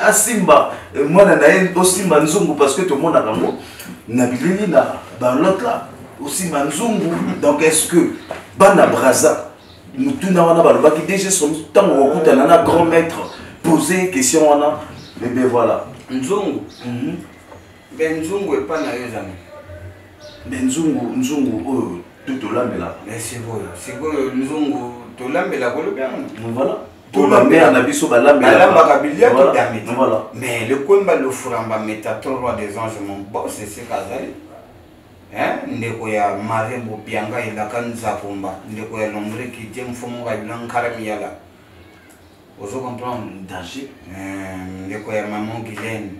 à Simba, moi, je suis Simba Nzungu, parce que tout le monde a un mot, Nabilina, dans l'autre là, aussi Manzungu, donc est-ce que Bana Braza, nous tous n'avons qui déjà sont tant on rencontre un grand maître poser question on a mais ben voilà Nzungu Nzungu est pas na jamais Nzungu tout là mais là mais c'est quoi Nzungu tout là mais là voilà voilà tout là mais on a vu sur la mais voilà mais le combat le Furamba Métatron roi des anges mon boss c'est Kazali ndeko ya marembo bianga ilakanza pomba ndeko ya nombre qui tient mfumo ga blankarami yala ozo comprendre danger ndeko ya maman Guylaine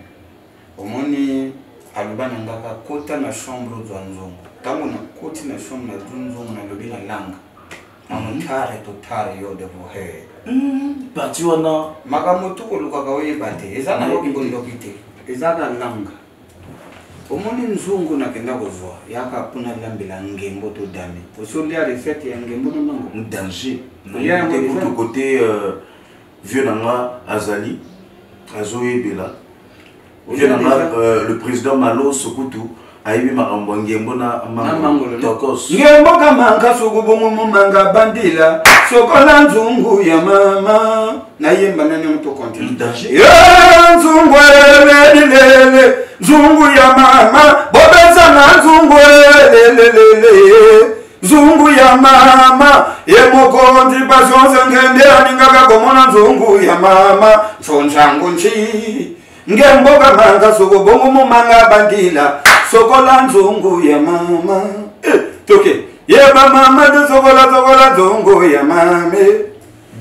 omoni alubana ngaka kota na chambre za nzongo tango na koti na chambre na nzongo na lobi na langa amotare totare yo de vohe parti wana makamoto ko lukaka oyebate ezana yo kibondokite ezaka langa omoni nzungu nakenda kozwa yaka puna lambela ngembo to dami osolia recette ya ngembo no nango danger de côté vieux nanga azali azoyebela vieux nanga le président Malo Sokutu aibi makambo ngembo na mangolo tokos ngembo kama nkasuku bongo manga bandila sokola nzungu ya mama na yemba nani mto continue danger nzungu lele zungu ya mama bobeza na zungu lelelele zungu ya mama yemokondi pasonse ngende aningaka komona zungu ya mama sonjango nchi ngemboka manga soko bongo mumanga bandila sokola nzungu ya mama toke yeba mama de sokola zungu ya mame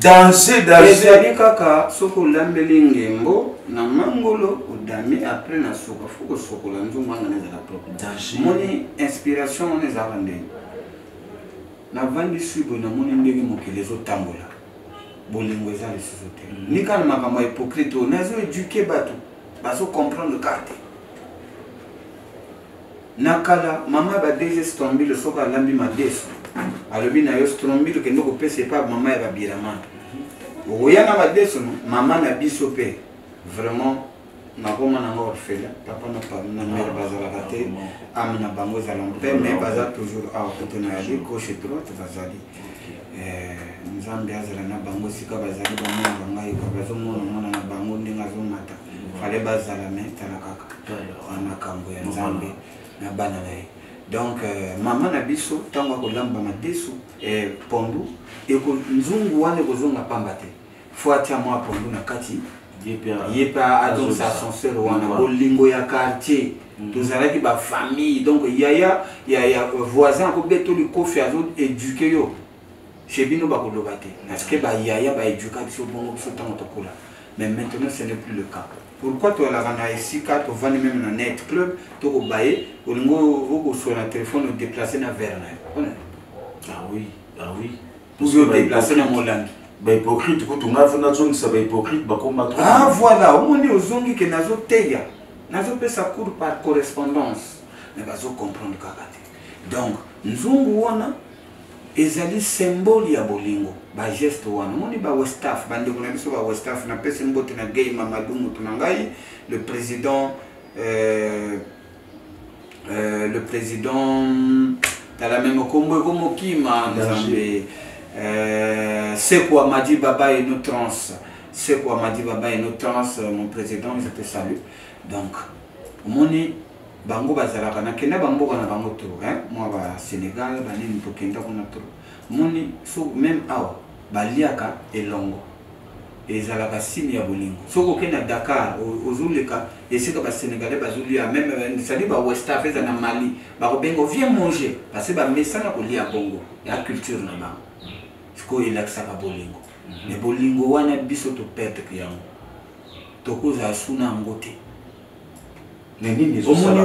danser kaka soko lambeli ngembo na mangolo udami après na soko fuko soko la nzungu anga neza la propre danger moni inspiration on za rande na vandi subo na moni ndenge mokelezo tambola bolingo za les sociétés ni kana makambo hypocrite nazo éduquer bato baso comprendre carte nakala mama ba déjà stombi le soka lambi madeso alobi na yo stombi le kendo ko pese pa mama ya babirama oyana madeso mama na biso pe vraiment na koma na orphelin papa na pa na mère bazala kate amna bango za l'empère mais baza toujours à côté na ya gauche et droite bazali nzambe azala na bango sika bazali ba mwana ngai ko bazo mona na bango ndinga zo mata fale bazala mais tala kaka ana kambo ya nzambe na bana nae donc mama na biso tango ko lamba madeso pondu e ko nzungu wane ko zonga pamba te faut atia moi pour nous na kati yepa adon sa ascenseur wana bolingo ya quartier tozalaki ba famille donc yaya voisin ko beto li kofi azo éduquer yo chez bino ba koloba te parce que ba yaya ba éduquer biso bongo biso tango tokola mais maintenant ce n'est plus le cas. Pourquoi tu as la rana ici quand tu vas même dans net club tu au bailler au lingo sur le téléphone ou déplacer na verna. Ah oui. Pour déplacer na molangi. Ba hypocrite ko tunga funa zone ça ba hypocrite ba ko matro. Ah voilà, au moins ozongi que nazo teya. Nazo pesa cours par correspondance. Mais bazo comprendre kakate. Donc nzungu wana ezali symbole ya bolingo ba geste wana moni ba westaf bande kuna biso ba westaf na pesa mbote na gay Mamadou Mutunangai le président dans la même combo comme Kima Nzambe c'est quoi Madi Baba et nos trans c'est quoi Madi Baba et nos trans mon président je te salue donc moni bango bazalaka na kenda bango na bango to moi ba Sénégal ba nini to kenda kuna to moni so même awa baliaka elongo ezalaka signe ya bolingo soko kenda Dakar ozuleka esika ba Sénégalais bazulia même sali ba West Africa na Mali ba bengo viens manger parce que ba mesana ko lia bongo ya culture na ba siko ilaksa ka bolingo mais bolingo wana biso to perte yango to koza suna ngote omoni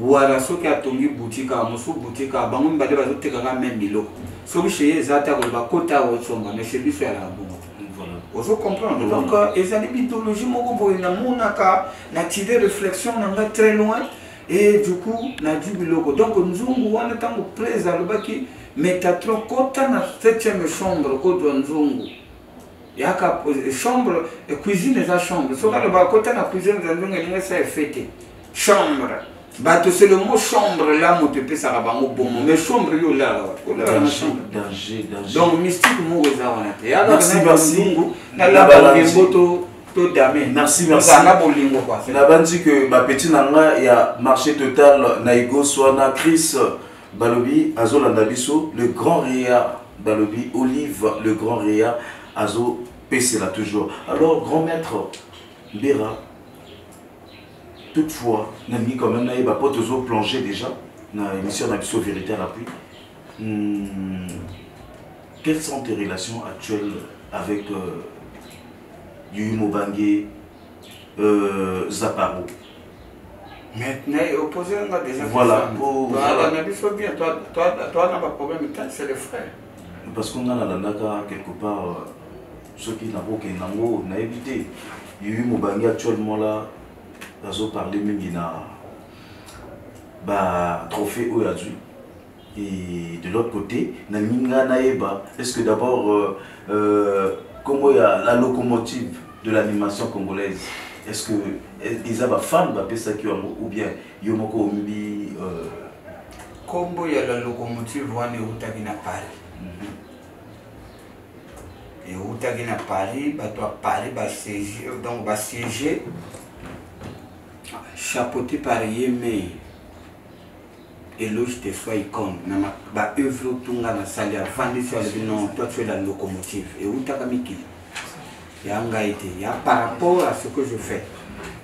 wara soki atongi boutique mosu boutique bango mbale bazotekaka même biloko soki chez ezata ko bakota osonga mais chez biso ya la bongo ozo comprendre donc ezali mythologie moko boye na monaka na tirer réflexion nanga très loin et du coup na du biloko donc nzungu wana tango presa lobaki metatro kota na 7e chambre ko nzungu yaka chambre cuisine eza chambre soka le bakota na cuisine za nzungu ninga sa fête chambre bato c'est le mot chambre là mo te pesa ka bango bomo mais chambre yo là na chambre danger donc mystique mo eza wana te ya merci na la boto to dame merci na bolingo quoi na bandi que ba petit nanga ya marché total na ego swana Chris balobi azolanda biso le grand réa balobi Olive le grand réa azo PC là toujours. Alors grand maître Bera, toutefois, Nami quand même n'a pas toujours plongé déjà dans l'émission d'Abisso Vérité à l'appui. Quelles sont tes relations actuelles avec Yuyu Mobangé, Zaparo? Maintenant, opposé à déjà. Voilà. Toi, n'a pas de problème, c'est les frères. Parce qu'on a quelque part. Ceux qui n'ont pas évité. Yuyu Mobangé actuellement là, ils ont parlé même bah trophée Oyadju. Et de l'autre côté, est-ce que d'abord, comment il y a la locomotive de l'animation congolaise, est-ce que ils ont fan ou bien Yomoko Ombi Combo il y a la locomotive Wane Outagina Paris. Et Outagina Paris, Paris va siéger, donc va siéger chapeauté par Yémé. Éloge de soi icône, ba œuvre tunga na salle ya vendre sur le nom, toi tu es la locomotive. Et Outakamiki, il y a engagé, il y a par rapport à ce que je fais.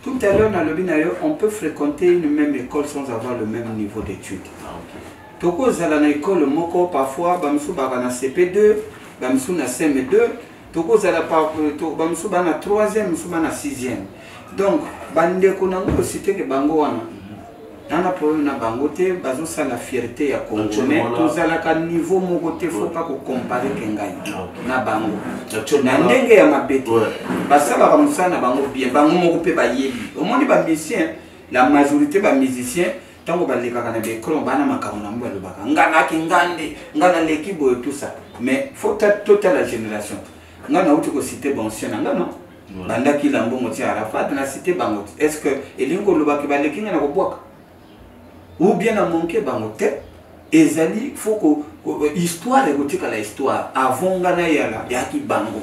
Tout à l'heure dans le binaire, on peut fréquenter une même école sans avoir le même niveau d'études. Toko zala na école moko parfois bamsu ba na CP2, bamsu na CM2, toko zala pa bamsu ba na 3e, bamsu ba na 6e. Donc bande ko na ngo cité ke bango wana. Nana problème na bango te bazo sa la fierté ya Congo mais tozala ka niveau moko te faut pas ko comparer kengai na bango. Na ndenge ya mabete. Basala ba musana bango bien bango moko pe ba yebi. Au moins ba musicien, la majorité ba musicien tango ba leka kana be kron bana makamu na mbalo baka. Ngana kingande, ngana l'équipe et tout ça. Mais faut toute la génération. Ngana uti ko cité bon ancien ngana. Banda ki lambo moti Arafat na cité bango. Est-ce que elingo lobaki ba lekinga na ko boka? Ou bien à manquer bangote ezali faut que histoire égotique à la histoire avant ngana yala yaki bango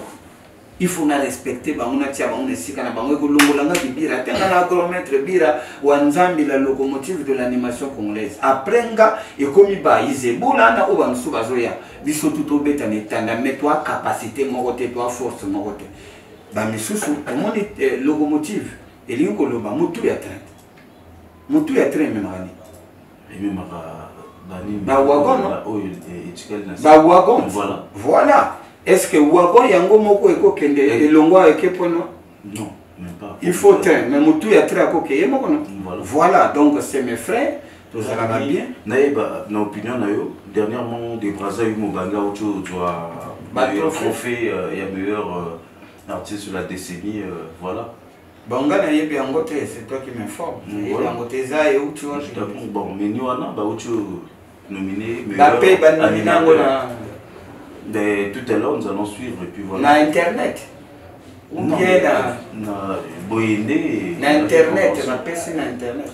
il faut na respecter bango na tia bango nesika na bango ko longolanga bibira tenga na agronome bira wanzambi la locomotive de l'animation congolaise après nga et comme ba izebola na obansu bazoya biso tout au bête en étendant, mais toi capacité mon côté, toi force mon côté. Bah mais sous mon locomotive, et lui on loba, mon tout est train. Mon tout est train même année. Et même bah wagon non? Bah wagon. Voilà. Voilà. Est-ce que wagon yango moko eko kende et longo avec pono? Non, même pas. Il faut train, mais mon tout est train à coquille, moko non? Voilà. Donc c'est mes frères. Tout ça va bien. Naïba, na opinion naïo. Dernièrement, des Brazza eu Mobanga Ocho doit trophée, il y a meilleur artiste de la décennie, voilà. Banga na yebi angote, c'est toi qui m'informe. Angote za et Ocho. Bon, mais nous on a Ocho nominé meilleur animateur. Tout à l'heure nous allons suivre et puis voilà. Na internet. Ou bien na Boyende. Na internet, na PC na internet.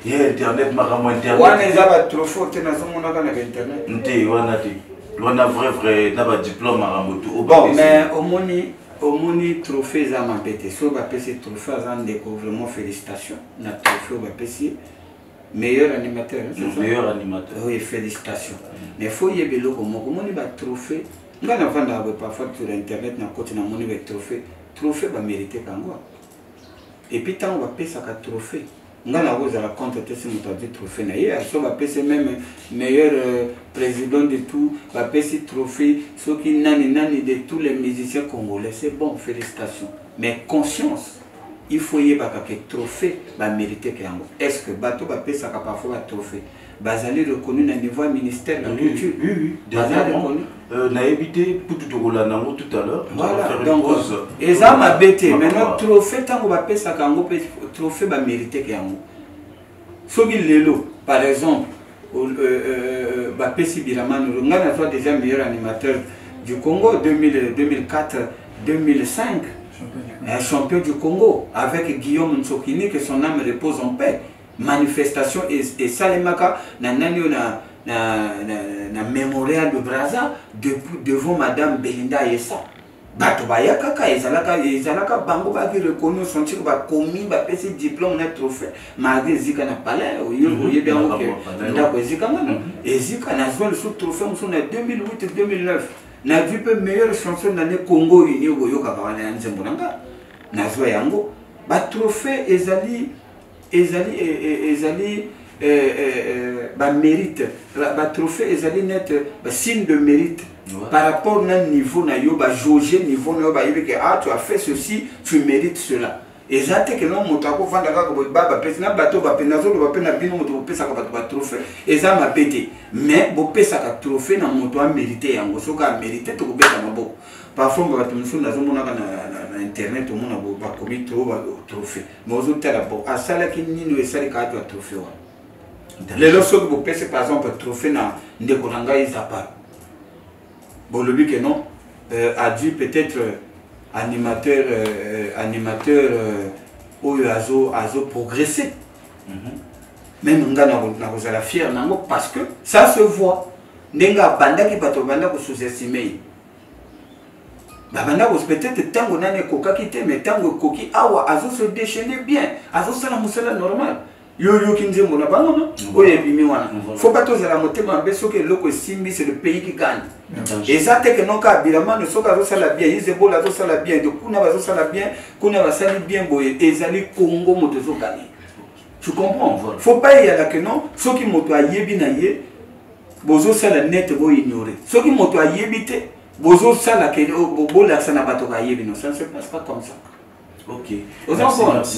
Il y a internet, maramo internet. On est à trophée, on a internet. On a vrai, on a diplôme maramo tout. Bon, mais au moni trophée ça m'a pété. Si on va passer trophée, ça vraiment félicitations. On a trophée, on va passer meilleur animateur. Meilleur animateur. Oui, félicitations. Mais il faut y aller comme on va trophée. On va vendre parfois sur internet, na côté na moni va trophée va mériter quand. Et puis tant on va payer ça trophée. On a la compte si on a dit trophée naïe. On va payer même meilleur président de tout. On va payer trophée. Ceux qui nani de tous les musiciens congolais. C'est bon, félicitations. Mais conscience, il faut y avoir que trophée va mériter qu'il y ait. Est-ce que bateau va payer ça parfois trophée? Bazali reconnu au niveau ministère de la culture. Oui. Dernièrement, on a évité pour tout au Nango tout à l'heure. Voilà, donc, et ça m'a bêté. Maintenant, trophée, tant qu'on va payer ça, trophée va mériter qu'il y ait. Sogi Lelo, par exemple, Bapesi Biraman, on a déjà meilleur animateur du Congo 2004-2005. Champion du Congo, avec Guillaume Nsokini, que son âme repose en paix. Manifestation et Salemaka na mémorial de Brazza devant Madame Belinda Yessa. Bato bayaka ka ezalaka bango ba ki reconnu son tir ba commis ba pesi diplôme na trophée malgré zika na palais oye bien OK ndako zika ngana ezika na zone sous trophée muso na 2008-2009 na vu peu meilleure chanson d'année Congo uni oyoka ba na nzembonanga na zo yango ba trophée ezali mérite, trophée ezali net signe de mérite par rapport à un niveau na yo jauger niveau na yo tu as fait ceci, tu mérites cela. Exacte que non motako vanda ka ko baba pesa na bato ba penazo ba pena bino moto pesa ka ba trophée eza ma pété mais bo pesa ka trophée na moto a mérité yango soka mérité to ko beta mabo. Parfois, on va te dire na internet, on va commettre trophée. Mais aux autres, à ça, qui n'y a pas de trophée. Les lorsque vous payez par exemple trophée na Ndekoranga Izapa. Bon, le but que non, a dû peut-être animateur où azo progressé. Même on a la fière parce que ça se voit. Nenga banda qui pato banda ko sous-estimer. Peut-être tango nane koka kite mais tango koki awa azo se déchaîner bien azo sala musala normal yo kinze mona bango oye bimi wana faut pas tous la motema beso que loko simbi c'est le pays qui gagne et ça te que non ka bilama no soka azo sala bien izebo azo sala bien de kuna azo sala bien kuna va sali bien boye ezali Congo moto zo gagner tu comprends faut pas y aller que non ceux qui moto ayebi na ye bozo sala net bo ignorer ceux qui moto ayebi te bozo sala que bola sana batoka yebi non ça ne se passe pas comme ça. OK.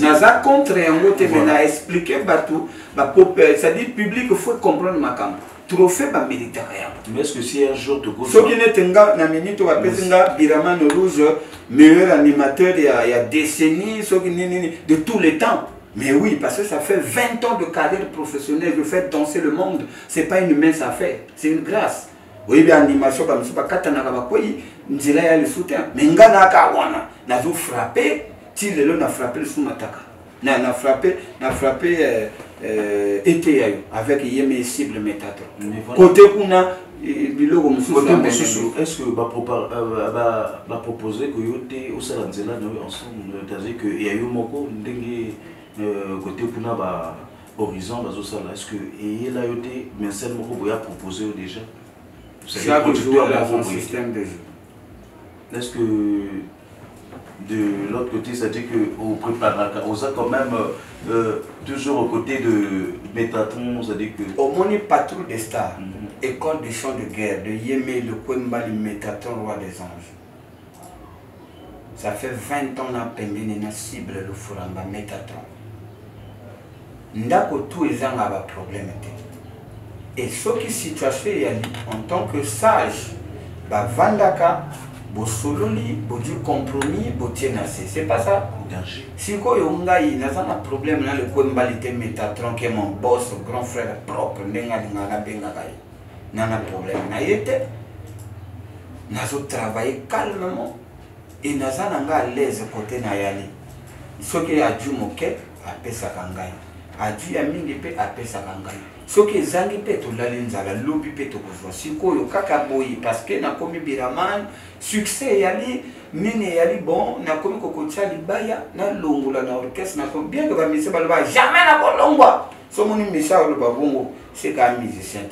Naza contre un autre mais na expliquer batou ça dit public faut comprendre ma camp. Trophée ba mérite rien. Mais est-ce que si un jour de ceux qui n'étenga na minute wa pesinga Biraman Rouge meilleur animateur il y a décennies ceux qui de tous les temps. Mais oui, parce que ça fait 20 ans de carrière professionnelle, je fais danser le monde, c'est pas une mince affaire, c'est une grâce. Oui, bien animation comme ça, katana kabakoyi, nzela ya le soutien. Mais ngana ka wana, na zo frappé, ti lelo na frappé le soumataka. Na frappé été avec yeme cible métato. Côté kuna biloko mususu. Est-ce que va proposer que yote au sala nzela no ensemble, c'est-à-dire que ya yo moko ndenge côté kuna ba horizon bazo sala, est-ce que et là yote mais celle moko boya proposer déjà? Chaque joueur a son système de jeu. Est-ce que de l'autre côté, c'est-à-dire qu'au préparation, on a quand même toujours aux côtés de Métatron, c'est-à-dire que... Au Moni Patrouille des Stars, école du chant de guerre, de Yémé, le Kwembali, Métatron, roi des anges. Ça fait 20 ans qu'on a cible le Furamba Métatron. Ndako tout les gens ont des problèmes. Et ce qui situation en tant que sage, bah Vandaka, bo sololi, bo du compromis, bo tienacé. C'est pas ça. Si quoi yongai, n'a pas de problème là le Kwembalité Métatron qui est mon boss, grand frère propre, n'enga n'enga benga kai. N'a pas de problème. N'a été. N'a pas travaillé calmement. Et n'a pas à l'aise côté Nayali. Ce qui a dû moquer, a pesa kangai. A dû a mingi pe a pesa kangai. Ce qui zangi pe to lalinza la lobby pe to kozwa. Si ko yo kaka boyi parce que na komi biraman succès yali nene yali bon na komi kokotia libaya na longola na orchestre na komi bien que ba mise ba jamais na kolongwa. So moni misa lo ba bongo c'est quand musicien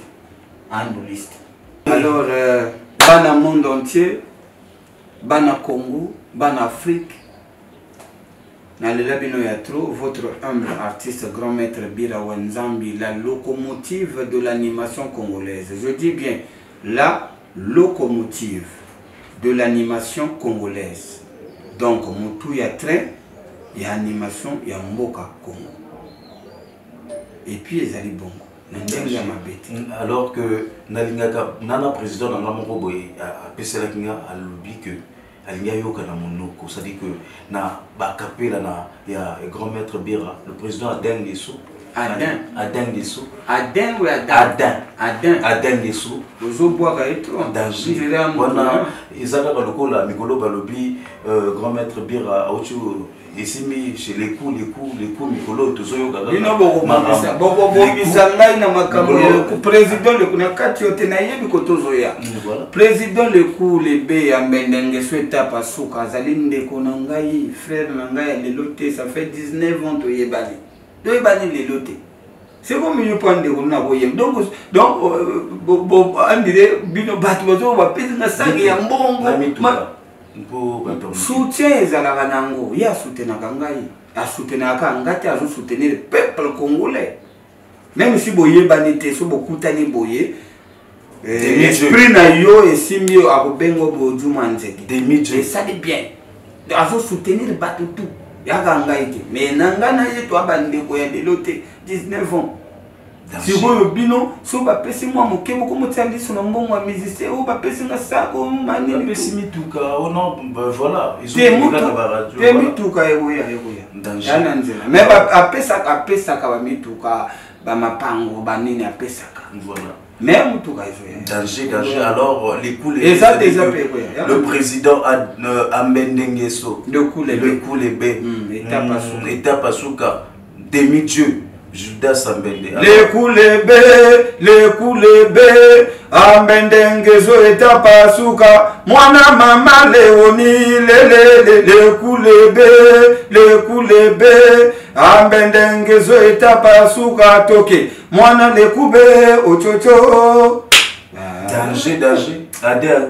andoliste. Alors bana monde entier Bana Congo, Bana Afrique, dans le labino yatro, votre humble artiste grand maître Bira Wanzambi, la locomotive de l'animation congolaise. Je dis bien la locomotive de l'animation congolaise. Donc, Moutou y a train, il y a animation, il y a Mboka Congo. Et puis, ils allaient bon. Alors que Nana président dans Boye a pensé à l'oubli que c'est-à-dire que na bakapé là il y a grand maître Bira, le président Aden Dessou. Aden Dessou. Aden ou Aden? Aden Dessou. Vous boire et tout. Danger. Voilà. Ils avaient le Mikolo Balobi, grand maître Bira, ici chez les coups Mikolo Tozoyo Gaga. Il n'a pas président le Nakati Otenaye Bikotozoya. Président le coup les B à Mendenge Sweta Pasuka Zalinde Konangai, frère Nangai, les lotés, ça fait 19 ans de Yebani. De Yebani les lotés. C'est comme une pointe de Ronaboyem. Donc, on dirait Bino Batwazo va payer la saga et un bon. Soutien ezalaka nango ya soutenaka ngai a soutenaka ngati azo soutenir le peuple congolais même si boye banité so bokutani boye esprit na yo esimbi akobengo boduma nzeki et ça dit bien azo soutenir bato tout yaka ngai te mais nanga na ye to abande ko ya deloté 19 ans. Si vous bino, so ba pesi moi moke moko motandi so mbongo wa musicien ou ba pesi nga sako mani ba pesi mituka oh non voilà ils ont la radio te mituka egoya yananzela mais ba apesa ka ba mituka ba mapango ba nini apesa ka voilà mais mituka ezo danger alors les coups les ça déjà le président a Mendengeso le coup les B étape asuka demi-dieu Judas Ambende. Les coulées Ambendengezo etapasuka mwana mama Léonie les coulées Ambendengezo etapasuka toke mwana les koube ochocho danger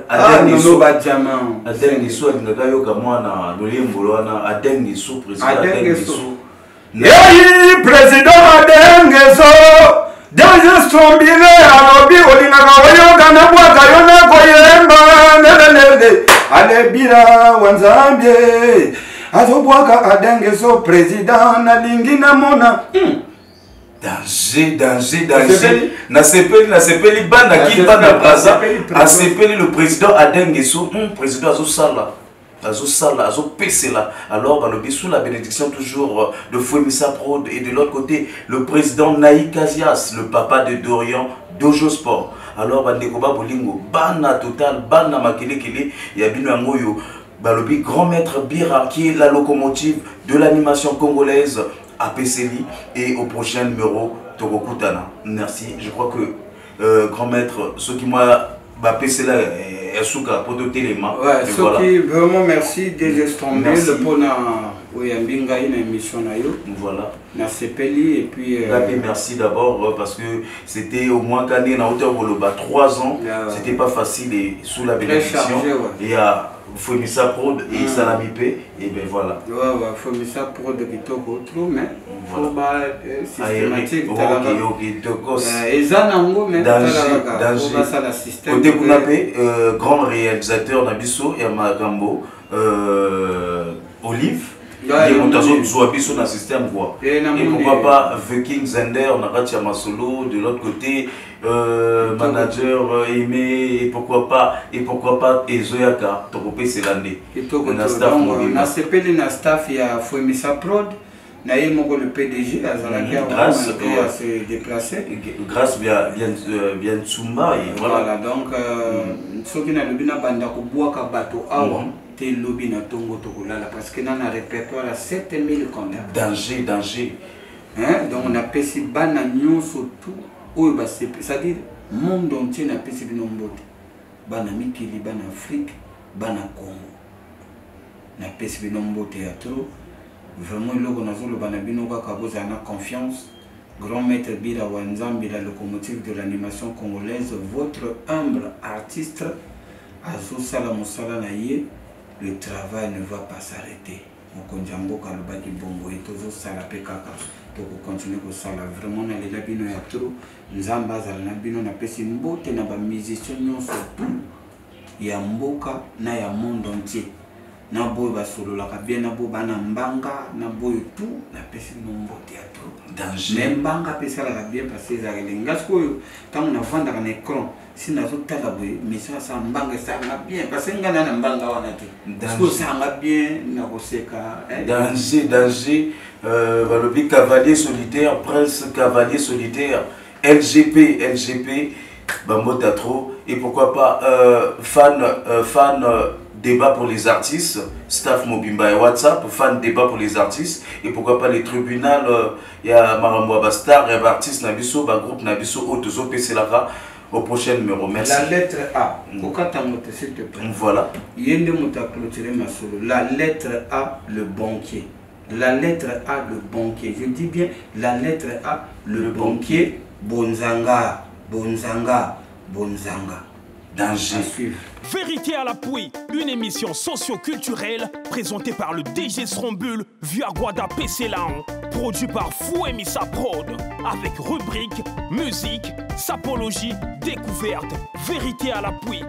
Adengiso ngakayoka mwana lolembo wana Adengiso président Adengiso Yei président Adengeso Deje Strombile alobi olingaka oyoka na bwaka yona koyemba ale Bira Wanzambi azobwaka Adengeso président nalingi na mona danger na sepeli banda ki banda braza a sepeli le président Adengeso président Azosala, Azopesela. Alors, sous la bénédiction toujours de Fouemissa Prod et de l'autre côté, le président Naïk Kazias, le papa de Dorian Dojosport. Alors, Bandekoba Bolingo, Bana Total, Bana Makelekele, Yabino Amoyo, Balobi, grand maître Bira, qui est la locomotive de l'animation congolaise à Peseli et au prochain numéro Togokutana. Merci. Je crois que, grand maître, ce qui m'a Pesela Souka pour doter les mains. Ouais, vraiment merci DG Strombel pour une émission. Voilà. Na sepeli et puis merci d'abord parce que c'était au moins qu'année na hauteur de 3 ans, c'était pas facile et sous la bénédiction. Il y a Fomissa Prod et Salami P et ben voilà. Ouais, Fomissa Prod qui toque trop mais faut pas systématique. Ok, tokos. Ezanango mais danger. Côté Kunapé, grand réalisateur Nabiso et Magambo, Olive. Il y a un système quoi. Et pourquoi pas Viking Zender, on a Ratia Masolo, de l'autre côté manager Aimé, et pourquoi pas Ezoyaka, Tokopé c'est l'année. On a CPL na staff, il y a Fouemissa Prod, Naïmoko le PDG, grâce à se déplacer. Grâce bien Tsumba et voilà. Donc, ceux qui n'ont pas de bois bateau te lobby na tongo tokolala parce que dans le répertoire à 7000 concerts. Danger. Hein? Donc on a pesi bana nyon surtout ou c'est-à-dire monde entier na pesi bino mbote. Bana mikili bana Afrique, bana Congo. Na pesi bino mbote ya trop. Vraiment loko nazolo bana bino kaka boza na confiance. Grand maître Bira Wanzambi, la locomotive de l'animation congolaise, votre humble artiste Azou Salamosala Naye. Le travail ne va pas s'arrêter. Mokonjambo Kalubaki Bongo et Tozo Salapé Kaka. Donc on continue comme ça. Vraiment, on a les labino ya trop. Nzamba Zalabino na pesi mbote na ba musicien surtout. Ya mboka na ya monde entier. Na boy ba solo la bien na bo bana mbanga na boy tout na pesi mbote ya trop. Danger. Mais mbanga pesa la bien passer za lengasko tant on a vendre un écran. Si nous avons tout mais ça va bien. Parce que nous avons danger. Danger. Cavalier solitaire, prince cavalier solitaire, LGP, Bambo Tatro. Et pourquoi pas fan débat pour les artistes, staff Mobimba et WhatsApp, fan débat pour les artistes. Et pourquoi pas les tribunaux, il y a Marambo Bastar, il y a artiste Nabiso, groupe Nabiso, Otozo, PC Lara. Au prochain numéro, merci. La lettre A, s'il te plaît. Voilà. La lettre A, le banquier. La lettre A, le banquier. Je dis bien la lettre A, le banquier. Bonzanga. Danger. Vérité à l'appui, une émission socio-culturelle présentée par le DJ Srombul via Guada PC Laon, produit par Fouemissa Prod, avec rubrique, musique, sapologie, découverte, vérité à l'appui.